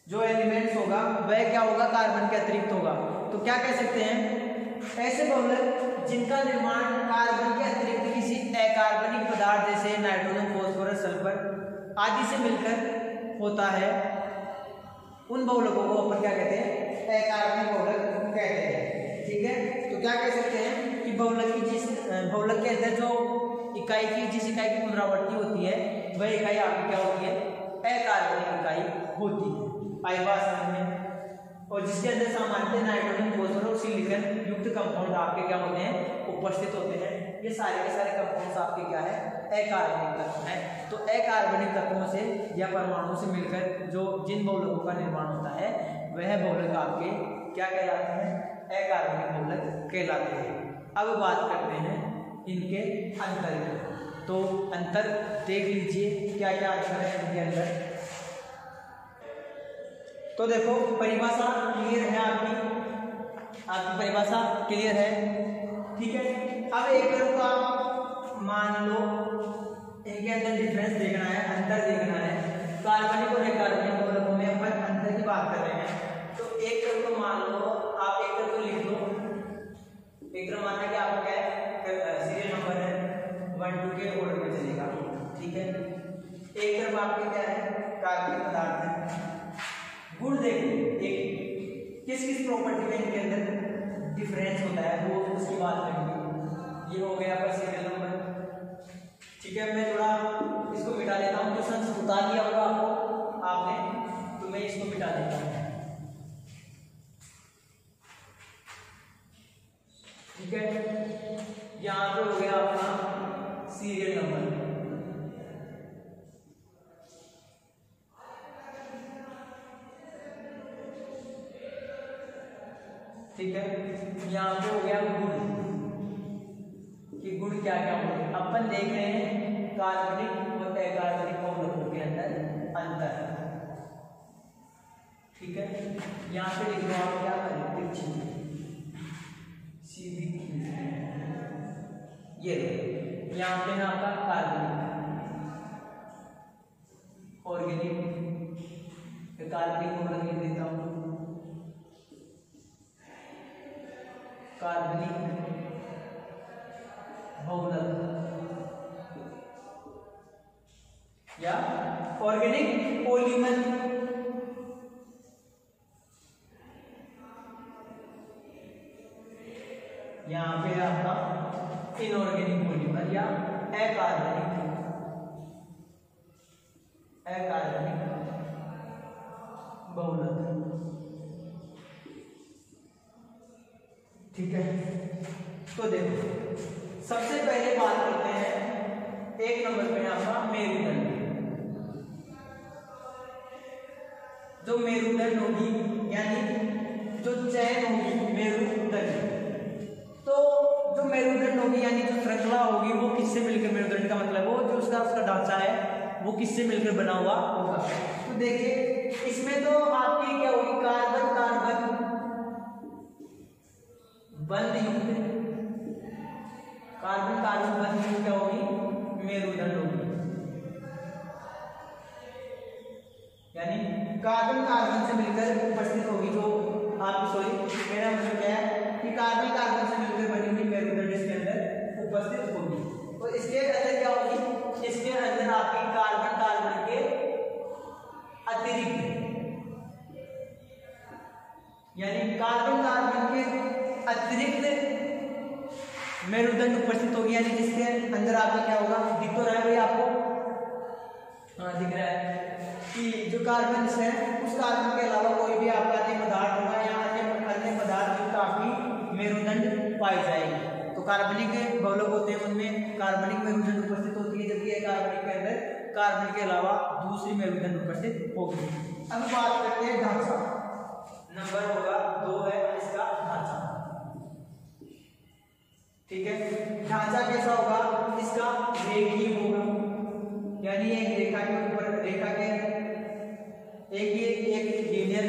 जो एलिमेंट्स होगा, वह क्या होगा, कार्बन के अतिरिक्त होगा। तो क्या कह सकते हैं, ऐसे बहुलक जिनका निर्माण कार्बन के अतिरिक्त किसी अकार्बनिक पदार्थ जैसे नाइट्रोजन, फॉस्फोरस, सल्फर आदि से मिलकर होता है, उन बहुलकों को अपन क्या कहते हैं, अकार्बनिक बहुलक कहते हैं। ठीक है, तो क्या कह सकते हैं कि बहुलक के अंदर जो जिस इकाई की पुनरावृत्ति होती है, वह इकाई आपकी क्या होती है, अकार्बनिक इकाई होती है। आई बात समझ में। और जिसके अंदर सामान्यतः नाइट्रोजन, फॉस्फोरस और सिलिकॉन युक्त कंपाउंड आपके क्या होते हैं, उपस्थित होते हैं। ये सारे के सारे कंपाउंड्स आपके क्या है, अकार्बनिक तत्व हैं। तो अकार्बनिक तत्वों से या परमाणुओं से मिलकर जो जिन बहुलकों का निर्माण होता है, वह बहुलक आपके क्या कहलाते हैं, अकार्बनिक बहुलक कहलाते हैं। अब बात करते हैं इनके अंतर की। तो अंतर देख लीजिए क्या क्या अंतर है इनके अंदर। तो देखो, परिभाषा क्लियर है, आपकी परिभाषा क्लियर है, ठीक है। अब एक तरफ आप मान लो इनके अंदर डिफरेंस देखना है, अंतर देखना है। कार्बनिक और अकार्बनिक बहुलकों में अपन अंतर की बात कर रहे हैं। तो एक तरफ तो मान लो, आप एक तरफ तो लिख लो, एक तरफ मानना कि आपका क्या है, सीरियल नंबर है 1 2 के ऑर्डर में चलेगा, ठीक है। एक तरफ आपके क्या है, कार्बनिक पदार्थ है। गुण देखो, एक किस किस प्रॉपर्टी में इनके अंदर डिफरेंस होता है, वो उसकी बात करेंगे। ये हो गया आपका सीरियल नंबर, ठीक है। मैं थोड़ा इसको मिटा देता हूँ, क्वेश्चन बता दिया होगा आपने, तो मैं इसको मिटा देता हूँ, ठीक है। यहाँ पे हो गया अपना सीरियल नंबर, ठीक है। यहाँ पे हो गया गुण, कि गुण क्या क्या होंगे। अपन देख रहे हैं कार्बनिक और अकार्बनिक बहुलकों के अंदर अंतर, ठीक है। यहाँ पे लिख लो आप, क्या करें, सीधी ये यहाँ पे है आपका कार्बनिक, ऑर्गेनिक, कार्बनिक बहुलक लिख देता हूँ, कार्बनिक बहुलक या ऑर्गेनिक पॉलीमर। यहाँ पे आपका इनऑर्गेनिक पॉलीमर या अकार्बनिक बहुलक। ठीक है, तो देखो सबसे पहले बात करते हैं 1 नंबर पे आपका मेरुदंड। जो मेरुदंड होगी यानी जो चैन होगी मेरुदंड, तो जो मेरुदंड होगी यानी जो श्रृंखला होगी वो किससे मिलकर, मेरुदंड का मतलब वो जो उसका ढांचा है वो किससे मिलकर बना हुआ होगा। तो देखिए इसमें तो आपकी क्या होगी, कार्बन कार्बन बंध युक्त, कार्बन कार्बन बंध युक्त क्या होगी, मेरुदंड होगी। यानी कार्बन कार्बन से मिलकर उपस्थित होगी जो आपकी, सॉरी मेरा मतलब क्या है कि कार्बन कार्बन से मिलकर बनी हुई मेरुदंड इसके अंदर उपस्थित होगी। तो इसके अंदर क्या होगी, इसके अंदर आपकी कार्बन कार्बन के अतिरिक्त, यानी कार्बन कार्बन के अतिरिक्त मेरुदंड उपस्थित होगी। यानी जिसके अंदर आपका क्या होगा, दिख तो रहा है भाई आपको, हाँ दिख रहा है कि जो कार्बन है उस कार्बन के अलावा कोई भी आपका अन्य पदार्थ होगा या अन्य पदार्थ जो काफी मेरुदंड पाई जाएगी। तो कार्बनिक बहुलक होते हैं उनमें कार्बनिक मेरुदंड उपस्थित होती है, जबकि कार्बनिक के अंदर कार्बन के अलावा दूसरी मेरुदंड उपस्थित होगी। अब बात करते हैं ढांचा, नंबर होगा 2 है इसका ढांचा। ठीक है, ढांचा कैसा होगा, इसका रेखीय होगा, यानी एक रेखा के ऊपर रेखा के एक लीनियर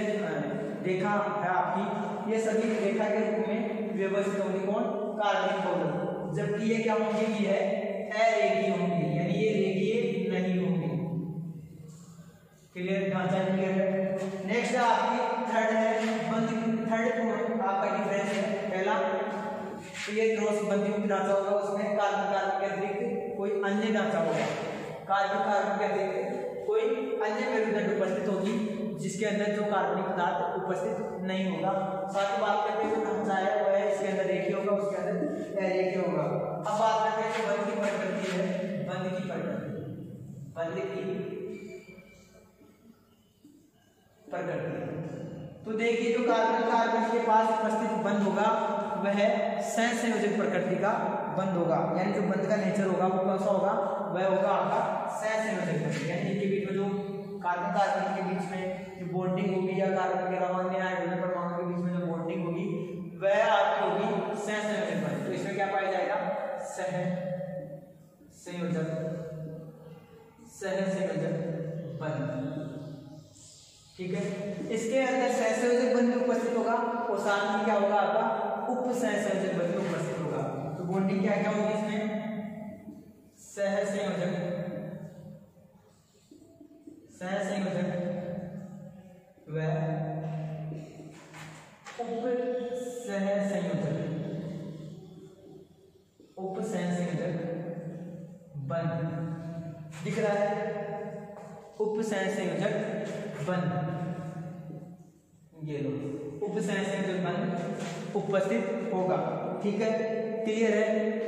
रेखा है आपकी, ये सभी रेखा के रूप में व्यवस्थित होंगी कौन, कार्बनिक बहुलक, जबकि ये क्या होंगे, ये है अरेखीय होंगे, यानी ये रेखीय नहीं होंगे। क्लियर, ढांचा क्लियर है। नेक्स्ट आपकी थर्ड है बंध, थर्ड आपका डिफरेंस है पहला, तो ये क्रॉस बंध युक्त ढांचा होगा, उसमें कार्बन कार्बन के अतिरिक्त कोई अन्य ढांचा होगा, कार्बन कार्बन के अतिरिक्त कोई अन्य मेरुदंड उपस्थित होगी जिसके अंदर जो कार्बनिक पदार्थ उपस्थित नहीं होगा। साथ ही बात करते हैं जो ढांचा है वह इसके अंदर रेखीय होगा, उसके अंदर अरेखीय होगा। अब बात करते हैं जो बंध की प्रकृति है, बंध की प्रकृति, बंध की प्रकृति। तो देखिए जो कार्बन कार्बन के पास उपस्थित बंध होगा वह सहसंयोजक प्रकृति का बंध होगा, यानी जो बंध का नेचर होगा वो कौन सा होगा, वह होगा आपका सहसंयोजक बंध। यानी इनके बीच में जो कार्बन कार्बन के बीच में जो बॉन्डिंग होगी या कार्बन के अलावा अन्य हाइड्रोजन परमाणु के बीच में जो बॉन्डिंग होगी वह आपकी होगी सहसंयोजक बंध। तो इसमें क्या पाया जाएगा, सहसंयोजक बंध। ठीक है, इसके अंदर सहसंयोजक बंध उपस्थित होगा और साथ में क्या होगा आपका उपसहसंयोजक बंध उपस्थित होगा। तो बॉन्डिंग क्या क्या होगी इसमें, सहसंयोजक व उपसहसंयोजक बंध दिख रहा है, उपसहसंयोजक बंध, ये लो उपसहसंयोजक बंध उपस्थित होगा। ठीक है, क्लियर है।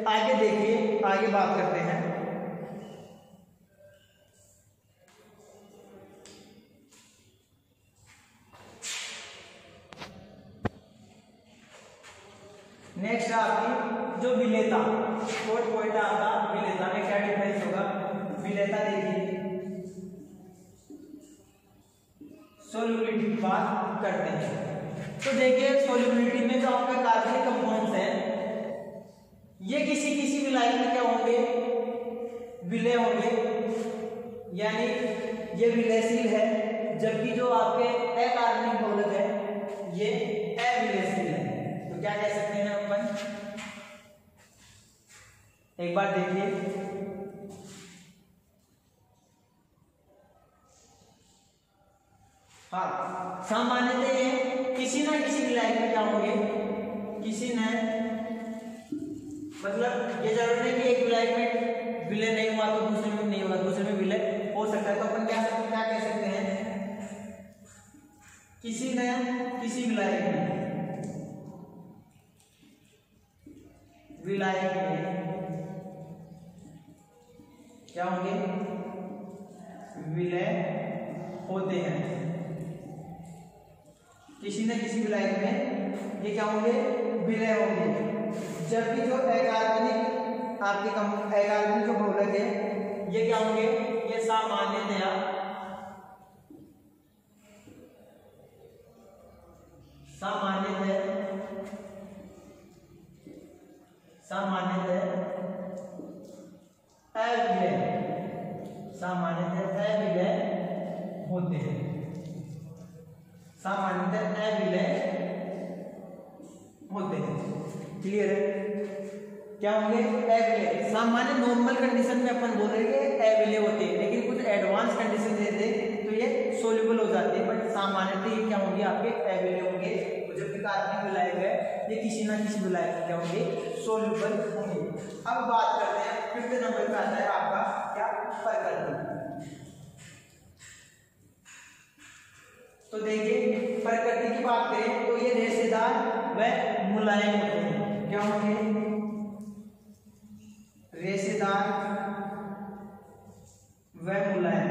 आगे देखिए, आगे बात करते हैं नेक्स्ट आपकी जो विलेयता, फोर्थ पॉइंट आपका विलेयता में क्या डिफरेंस होगा। विलेयता देखिए, सोल्युबिलिटी की बात करते हैं। तो देखिए सोल्युबिलिटी में जो आपका कार्बनिक कंपाउंड्स हैं ये किसी किसी विलायक में क्या होंगे, विलय होंगे, यानी ये विलयशील है, जबकि जो आपके अकार्बनिक बहुलक है ये अविलयशील है। तो क्या कह सकते हैं अपन, एक बार देखिए, हाँ सामान्यतः ये किसी ना किसी विलायक में क्या होंगे, किसी न मतलब ये जरूरी नहीं कि एक विलायक में विलय नहीं हुआ तो दूसरे में नहीं होगा, दूसरे में विलय हो सकता है। तो अपन क्या कह सकते हैं, किसी न किसी विलायक में क्या होंगे, विलय होते हैं। किसी न किसी विलायक में ये क्या होंगे, विलय होंगे। जब भी जो अकार्बनिक आपके अकार्बनिक जो बहुलक है ये क्या होंगे, ये सामान्यतया अविलय होते हैं, सामान्यतः अविलय होते हैं। क्लियर है, क्या होंगे, अविलय। सामान्य नॉर्मल कंडीशन में अपन बोल रहे हैं अविलय होते हैं, लेकिन कुछ एडवांस कंडीशन देते तो ये सोल्यूबल हो जाते हैं, बट सामान्यतः ये क्या होंगे, आपके अविलय होंगे। जबकि कार्बनिक विलायक है ये किसी ना किसी विलायक में क्या होंगे, सोल्यूबल होंगे। अब बात करते हैं 5th नंबर पे आता है आपका क्या, प्रकृति। तो देखिए प्रकृति की बात करें तो ये रेशेदार व मुलायम होते हैं। क्या होंगे, रेशेदार व मुलायम,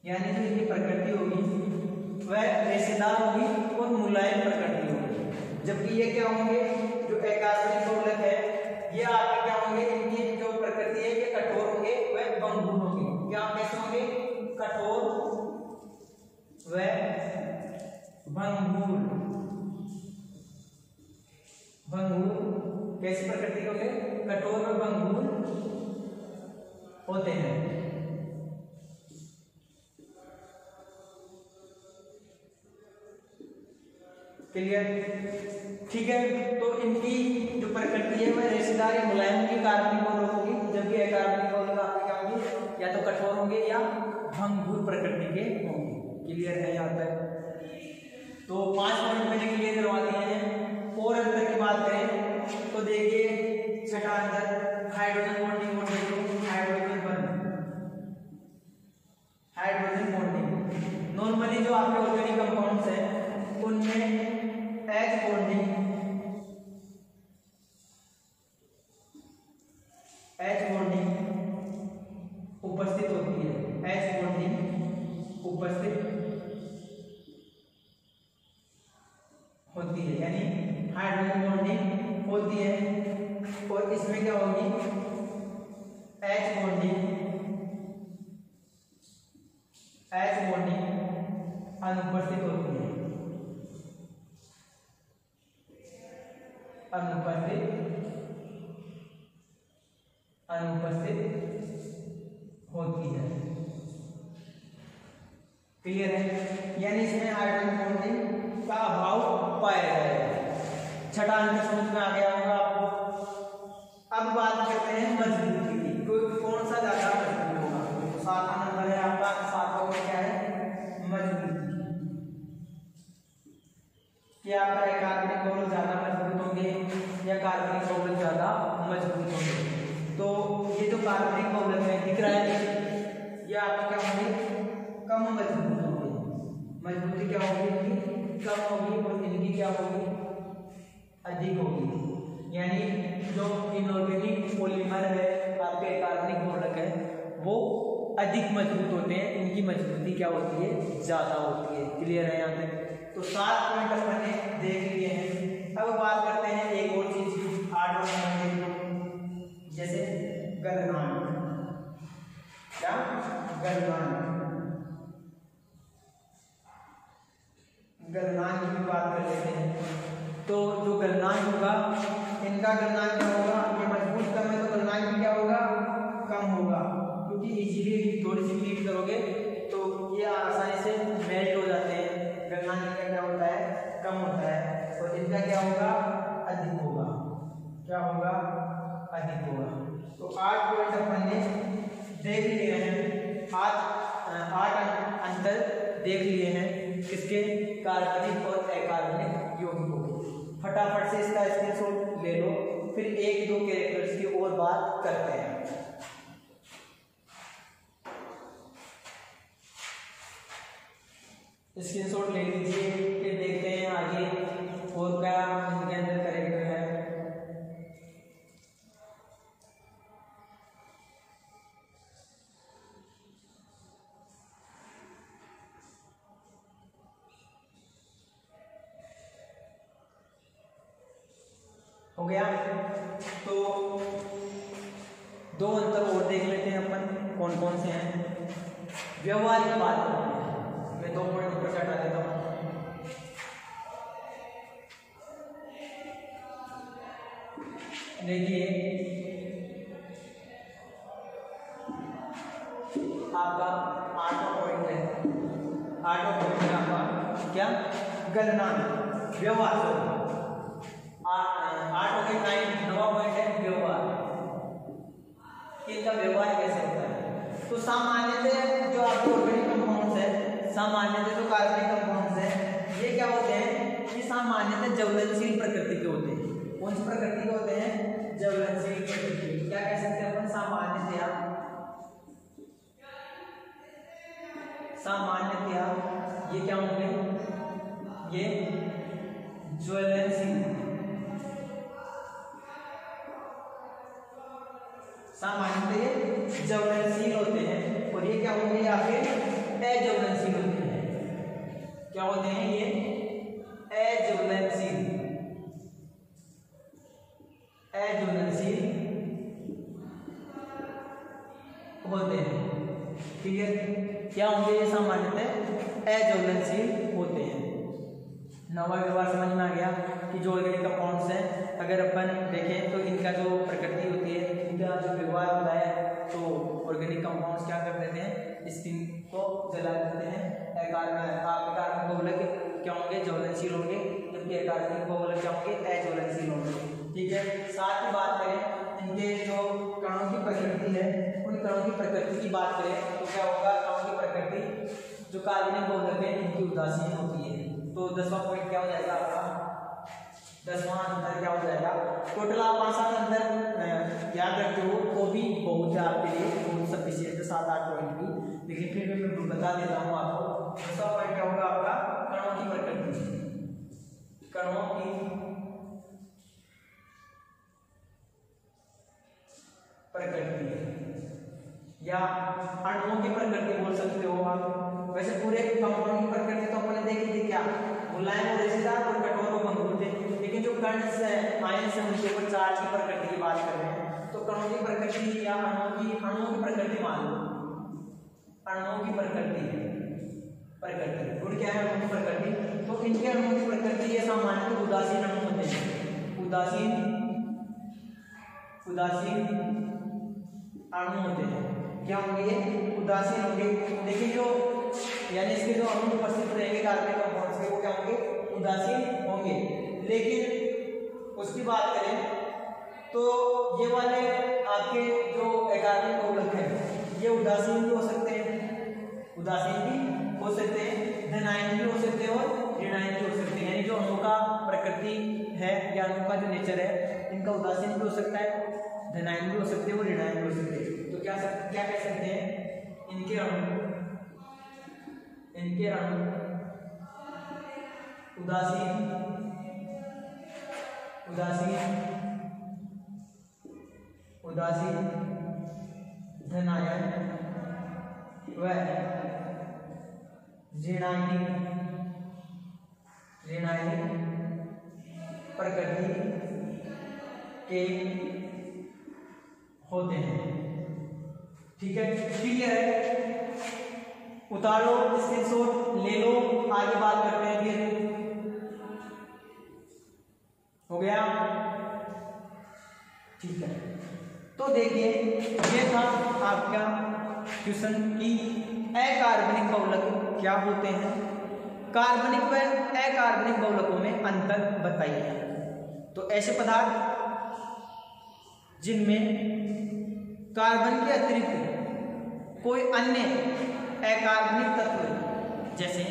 यानी जो इनकी प्रकृति होगी वह रेशेदार होगी और मुलायम प्रकृति होगी। जबकि ये क्या होंगे, जो अकार्बनिक बहुलक है ये आपके क्या होंगे, इनकी जो प्रकृति है ये कठोर होंगे वह भंगुर होंगे। क्या कैसे होंगे, कठोर व भंगुर। कैसी प्रकृति के होंगे, कठोर व भंगुर होते हैं। क्लियर, ठीक है। तो इनकी जो प्रकृति है वह रेशेदार या मुलायम की कार्बनिक बहुलक होगी, जबकि अकार्बनिक बहुलक आपके क्या होंगे, या तो कठोर होंगे या भंगुर प्रकृति के होंगे। क्लियर है यहाँ तक। तो 5 पॉइंट मैंने क्लियर करवा दिए हैं। और अंतर की बात करें तो देखिए छठा अंतर, हाइड्रोजन बॉन्डिंग और हाइड्रोजन बॉन्डिंग। नॉर्मली जो आपके ऑर्गेनिक कंपाउंड्स हैं उनमें H बॉन्डिंग उपस्थित होती है, H बॉन्डिंग उपस्थित होती है, यानी हाइड्रोजन बॉन्डिंग होती है। और इसमें क्या होगी, H बॉन्डिंग अनुपस्थित होती है, अनुपस्थित होती है। क्लियर है, यानी इसमें हाइड्रोजन बॉन्डिंग का अभाव पाया जाएगा। छठा अंतर समझ में आ गया होगा आपको। अब बात करते हैं मजबूती की, कौन सा ज्यादा मजबूत होगा। तो 7वां नंबर है आपका, 7वां में क्या है, मजबूती। क्या आपका अकार्बनिक बहुलक ज्यादा मजबूत होंगे या कार्बनिक बहुलक ज्यादा मजबूत होंगे। तो ये जो कार्बनिक बहुलक है दिख रहा है, ये आपका क्या होंगे, कम मजबूत होंगे। मजबूती क्या होगी, इनकी कम होगी और इनकी क्या होगी, अधिक होगी। यानी जो इनऑर्गेनिक पॉलीमर है आपके कार्बनिक बहुलक है वो अधिक मजबूत होते हैं, इनकी मजबूती क्या होती है, ज्यादा होती है। क्लियर है यहाँ पे। तो 7 पॉइंट अपन ने देख लिए हैं। अब बात करते हैं एक और चीज की, 8वां नंबर, जैसे गलनांक। क्या, गलनांक की बात कर लेते हैं। तो जो गलनांक होगा, इनका गलनांक क्या होगा, ये मजबूत कम है तो गलनांक भी क्या होगा, कम होगा, क्योंकि इजीली थोड़ी सी हीट करोगे तो ये आसानी से मेल्ट हो जाते हैं। गलनांक का क्या होता है, कम होता है। और इनका क्या होगा, अधिक होगा। क्या होगा, अधिक होगा। तो 8 पॉइंट अपन ने देख लिए हैं। 8 अंतर अंतर देख लिए हैं किसके, कार्बनिक और अकार्बनिक यौगिकों के। फटाफट से इसका स्क्रीनशॉट ले लो, फिर एक दो कैरेक्टर्स की और बात करते हैं। स्क्रीनशॉट ले लीजिए, फिर देखते हैं आगे और क्या इनके अंदर कैरेक्टर है। हो गया, तो दो अंतर और देख लेते हैं अपन कौन कौन से हैं। व्यवहारिक बात मैं 2 पॉइंट ऊपर से हटा देता हूँ। देखिए आपका 8वां पॉइंट है, 8वां पॉइंट है आपका क्या, गलनांक व्यवहार। 8 हो गए 9, 9वां पॉइंट है व्यवहार। इनका व्यवहार कैसे होता है, तो सामान्यतः जो आपके ऑर्गेनिक कंपाउंड्स है, सामान्यतः जो कार्बनिक कंपाउंड्स है, ये क्या होते हैं, ये सामान्यतः ज्वलनशील प्रकृति के होते हैं। कौन सी प्रकृति के होते हैं, ज्वलनशील प्रकृति। क्या कह सकते हैं अपन, सामान्यतया ये क्या होंगे, ये ज्वलनशील, सामान्यतः ये ज्वलनशील होते हैं। और ये क्या होंगे, आपके अज्वलनशील होते हैं। क्या होते हैं ये, अज्वलनशील, अज्वलनशील होते हैं। ठीक है, क्या होंगे ये, सामान्यतः अज्वलनशील होते हैं। नवा व्यवहार समझ में आ गया कि जो ऑर्गेनिक कंपाउंड्स हैं, अगर अपन देखें तो इनका जो प्रकृति होती है, इनका जो व्यवहार होता है, तो ऑर्गेनिक कंपाउंड्स क्या कर देते हैं, स्टीम को जला देते हैं। कार्बनिक बहुलक क्या होंगे, ज्वलनशील होंगे, जबकि अकार्बनिक बहुलक क्या होंगे, अज्वलनशील होंगे। ठीक है, साथ ही बात करें इनके जो कणों की प्रकृति है, उन कणों की प्रकृति की बात करें तो क्या होगा, कणों की प्रकृति जो कार्बनिक बहुलक है इनकी उदासीन होती है। तो 10वां पॉइंट क्या हो जाएगा आपका, 10वां अंतर क्या हो जाएगा। टोटल आप 5-7 अंतर याद रखते हो, वो भी बहुत है आपके लिए, बहुत सफिशिएंट है 7-8 पॉइंट भी, लेकिन फिर भी मैं बता देता हूँ आपको। 10वां पॉइंट क्या होगा आपका, कणों की प्रकृति, कणों की प्रकृति या अणुओं की प्रकृति बोल सकते हो आप। वैसे पूरे कंपाउंड की प्रकृति तो हमने देखी थी, क्या मुलायम और रेशेदार और कठोर और भंगुर थे, लेकिन जो कण से आयन से उनके ऊपर चार्ज की प्रकृति की बात कर रहे हैं, तो कणों की प्रकृति या अणुओं की प्रकृति मान लो, अणुओं की प्रकृति गुण क्या है, अणुओं की प्रकृति। तो इनके अणुओं की प्रकृति ये सामान्य उदासीन अणु होते हैं, उदासीन अणु होते हैं। क्या होंगे, उदासीन होंगे। लेकिन जो यानी इसके जो अणु उपस्थित रहेंगे कार्बनिक कंपाउंड्स के, वो क्या होंगे, उदासीन होंगे। लेकिन उसकी बात करें तो ये वाले आपके जो अकार्बनिक बहुलक हैं, ये उदासीन भी हो सकते हैं, धनायन भी हो सकते हैं और ऋणायन भी हो सकते हैं। यानी जो अणु का प्रकृति है या अणु का जो नेचर है, इनका उदासीन भी हो सकता है, धनायन भी हो सकते हैं और ऋणायन भी हो सकते हैं। तो क्या कह सकते हैं, इनके अणु उदासीन धनायन व ऋणायनिक प्रकृति के होते हैं। ठीक है, क्लियर है, उतारो, स्क्रीनशॉट ले लो, आगे बात करते हैं। फिर हो गया, ठीक है। तो देखिए ये था आपका क्वेश्चन की अकार्बनिक बहुलक क्या होते हैं, कार्बनिक व अकार्बनिक बहुलकों में अंतर बताइए। तो ऐसे पदार्थ जिनमें कार्बन के अतिरिक्त कोई अन्य अकार्बनिक तत्व जैसे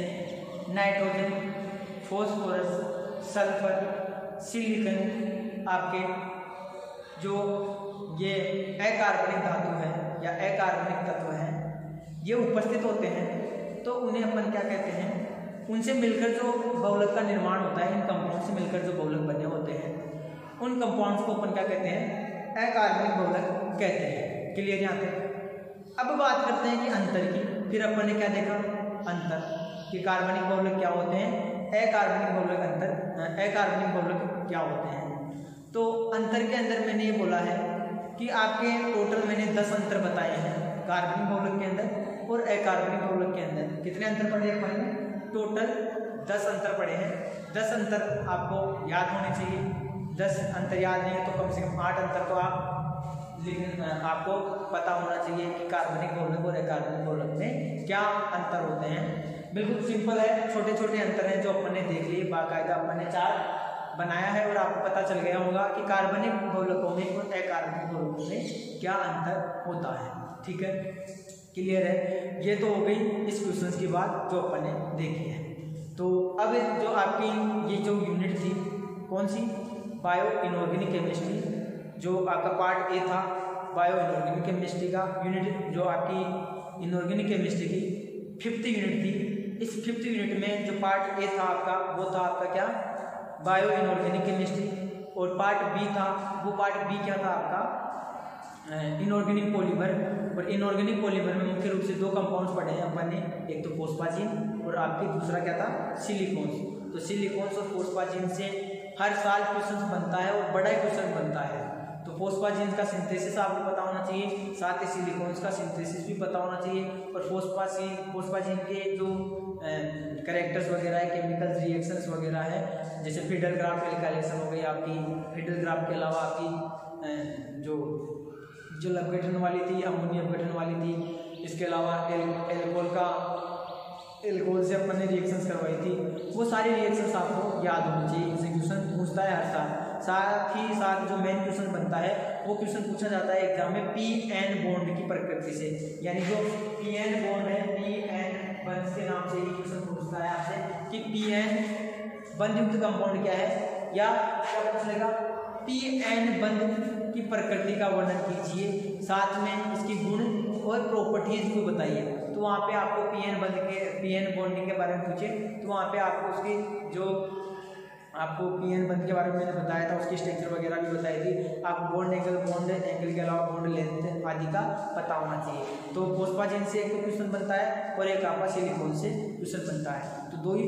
नाइट्रोजन, फॉस्फोरस, सल्फर, सिलिकॉन, आपके जो ये अकार्बनिक धातु है या अकार्बनिक तत्व हैं, ये उपस्थित होते हैं, तो उन्हें अपन क्या कहते हैं, उनसे मिलकर जो बहुलक का निर्माण होता है, इन कंपाउंड से मिलकर जो बहुलक बने होते हैं, उन कंपाउंड्स को अपन क्या कहते हैं, अकार्बनिक बहुलक कहते हैं। क्लियर यहाँ तक। अब बात करते हैं कि अंतर की। फिर अपन ने क्या देखा, अंतर कि कार्बनिक बहुलक क्या होते हैं, अकार्बनिक बहुलक अकार्बनिक बहुलक क्या होते हैं। तो अंतर के अंदर मैंने ये बोला है कि आपके टोटल मैंने 10 अंतर बताए हैं कार्बनिक बहुलक के अंदर और अकार्बनिक बहुलक के अंदर। कितने अंतर पढ़े अपन ने, टोटल 10 अंतर पढ़े हैं। 10 अंतर आपको याद होने चाहिए। 10 अंतर याद नहीं है तो कम से कम 8 अंतर तो आपको पता होना चाहिए कि कार्बनिक बहुलक और अकार्बनिक बहुलक में क्या अंतर होते हैं। बिल्कुल सिंपल है, छोटे छोटे अंतर हैं जो अपन ने देख लिए, बाकायदा अपन ने चार्ट बनाया है और आपको पता चल गया होगा कि कार्बनिक बहुलकों में और अकार्बनिक बहुलकों में क्या अंतर होता है। ठीक है, क्लियर है। ये तो हो गई इस क्वेश्चन की बात जो अपन ने देखी है। तो अब जो आपकी ये जो यूनिट थी कौन सी, बायो इनऑर्गेनिक केमिस्ट्री, जो आपका पार्ट ए था बायो इनऑर्गेनिक केमिस्ट्री का यूनिट, जो आपकी इनऑर्गेनिक केमिस्ट्री की 5th यूनिट थी। इस 5th यूनिट में जो पार्ट ए था आपका, वो था आपका क्या, बायो इनऑर्गेनिक केमिस्ट्री, और पार्ट बी था, वो पार्ट बी क्या था आपका, इनऑर्गेनिक पॉलीमर। और इनऑर्गेनिक पॉलीमर में मुख्य रूप से 2 कंपाउंड्स पढ़े हैं अपन ने, एक तो फोस्फाजीन और आपकी दूसरा क्या था, सिलिकॉन्स। तो सिलिकॉन्स और फोस्फाजीन से हर साल क्वेश्चन बनता है और बड़ा ही क्वेश्चन बनता है। तो फोस्फाजीन का सिंथेसिस आपको पता होना चाहिए, साथ ही सिलिकॉन्स का सिंथेसिस भी पता होना चाहिए, और फोस्फाजीन के जो कैरेक्टर्स वगैरह है, केमिकल रिएक्शंस वगैरह है, जैसे फिडल ग्राफ एल्काइलेशन हो गई आपकी। फिडल ग्राफ के अलावा आपकी जो अपघटन वाली थी, अमोनिया अपघटन वाली थी, इसके अलावा एल्कोहल से अपन ने रिएक्शंस करवाई थी, वो सारी रिएक्शंस आपको याद होनी चाहिए। इनसे क्वेश्चन पूछता है हर साल। साथ ही साथ जो मेन क्वेश्चन बनता है वो क्वेश्चन पूछा जाता है एग्जाम में पी-एन बॉन्ड की प्रकृति से, यानी जो पी-एन बॉन्ड है, पी-एन बंध के नाम से ही क्वेश्चन पूछता है आपसे कि पी-एन बंधयुक्त कंपाउंड क्या है, या क्या पता चलेगा, पी-एन बंध की प्रकृति का वर्णन कीजिए, साथ में इसकी गुण और प्रॉपर्टीज को बताइए। तो वहाँ पे आपको पी-एन बॉन्डिंग के बारे में पूछे तो वहाँ पे आपको उसकी जो आपको पी-एन बंध के बारे में मैंने बताया था, उसकी स्ट्रक्चर वगैरह भी बताई थी। आपको बॉन्ड एंगल के अलावा बॉन्ड लेंथ आदि का पता होना चाहिए। तो फोस्फाजीन से एक तो क्वेश्चन बनता है और एक आपका सिलिकॉन से क्वेश्चन बनता है। तो दो ही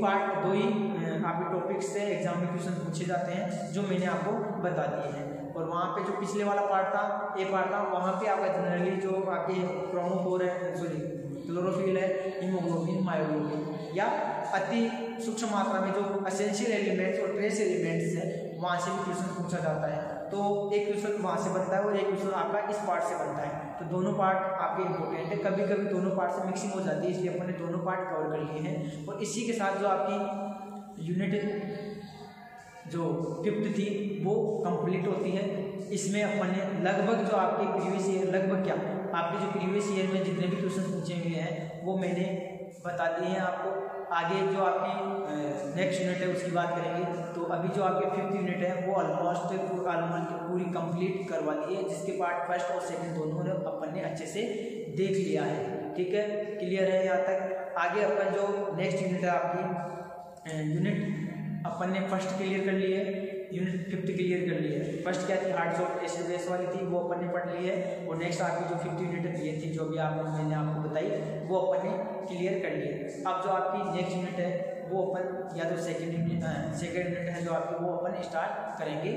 आपके टॉपिक्स से एग्जाम में क्वेश्चन पूछे जाते हैं जो मैंने आपको बता दिए हैं। और वहाँ पे जो पिछले वाला पार्ट था, ए पार्ट था, वहाँ पे आपका जनरली जो आपके क्रोमोफोर है, सॉरी क्लोरोफिल है, हीमोग्लोबिन, मायोग्लोबिन, या अति सूक्ष्म मात्रा में जो एसेंशियल एलिमेंट्स और ट्रेस एलिमेंट्स हैं, वहाँ से भी क्वेश्चन पूछा जाता है। तो एक क्वेश्चन वहाँ से बनता है और एक क्वेश्चन आपका इस पार्ट से बनता है। तो दोनों पार्ट आपके इंपॉर्टेंट है। कभी कभी दोनों पार्ट से मिक्सिंग हो जाती है, इसलिए अपन ने दोनों पार्ट कवर कर लिए हैं। और इसी के साथ जो आपकी यूनिट जो 5th थी वो कंप्लीट होती है। इसमें अपन ने लगभग जो आपके प्रीवियस ईयर, लगभग क्या आपके जो प्रीवियस ईयर में जितने भी क्वेश्चन पूछे हुए हैं वो मैंने बता दिए हैं आपको। आगे जो आपकी नेक्स्ट यूनिट है उसकी बात करेंगे। तो अभी जो आपके 5th यूनिट है वो ऑलमोस्ट पूरी कंप्लीट करवा दी है, जिसके पार्ट फर्स्ट और सेकंड दोनों ने अपन ने अच्छे से देख लिया है। ठीक है, क्लियर है यहाँ तक। आगे अपन जो नेक्स्ट यूनिट है आपकी यूनिट अपन ने फर्स्ट क्लियर कर ली है, यूनिट 5th क्लियर कर ली है। फर्स्ट क्या थी, हार्ड सॉफ्ट एसिड बेस वाली थी, वो अपन ने पढ़ ली है। और नेक्स्ट आपकी जो 5th यूनिट ये थी जो भी मैंने आपको बताई वो अपन ने क्लियर कर ली है। अब जो आपकी नेक्स्ट यूनिट है वो अपन या तो सेकेंड यूनिट है जो आपकी, वो अपन स्टार्ट करेंगे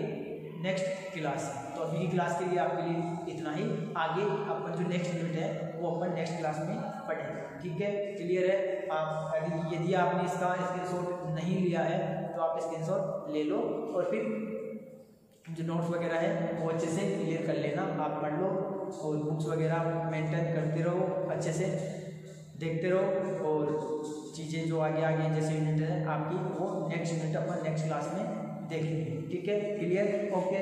नेक्स्ट क्लास से। तो अभी की क्लास के लिए आपके लिए इतना ही। आगे अपन जो नेक्स्ट यूनिट है वो अपन नेक्स्ट क्लास में पढ़ेंगे। ठीक है, क्लियर है। आप यदि आपने इसका स्क्रीनशॉट नहीं लिया है तो आप स्क्रीनशॉट ले लो और फिर जो नोट्स वगैरह है वो अच्छे से क्लियर कर लेना। आप पढ़ लो और बुक्स वगैरह मेंटेन करते रहो, अच्छे से देखते रहो, और चीज़ें जो आगे जैसे यूनिट है आपकी वो नेक्स्ट यूनिट अपन नेक्स्ट क्लास में देखेंगे। ठीक है, क्लियर, ओके।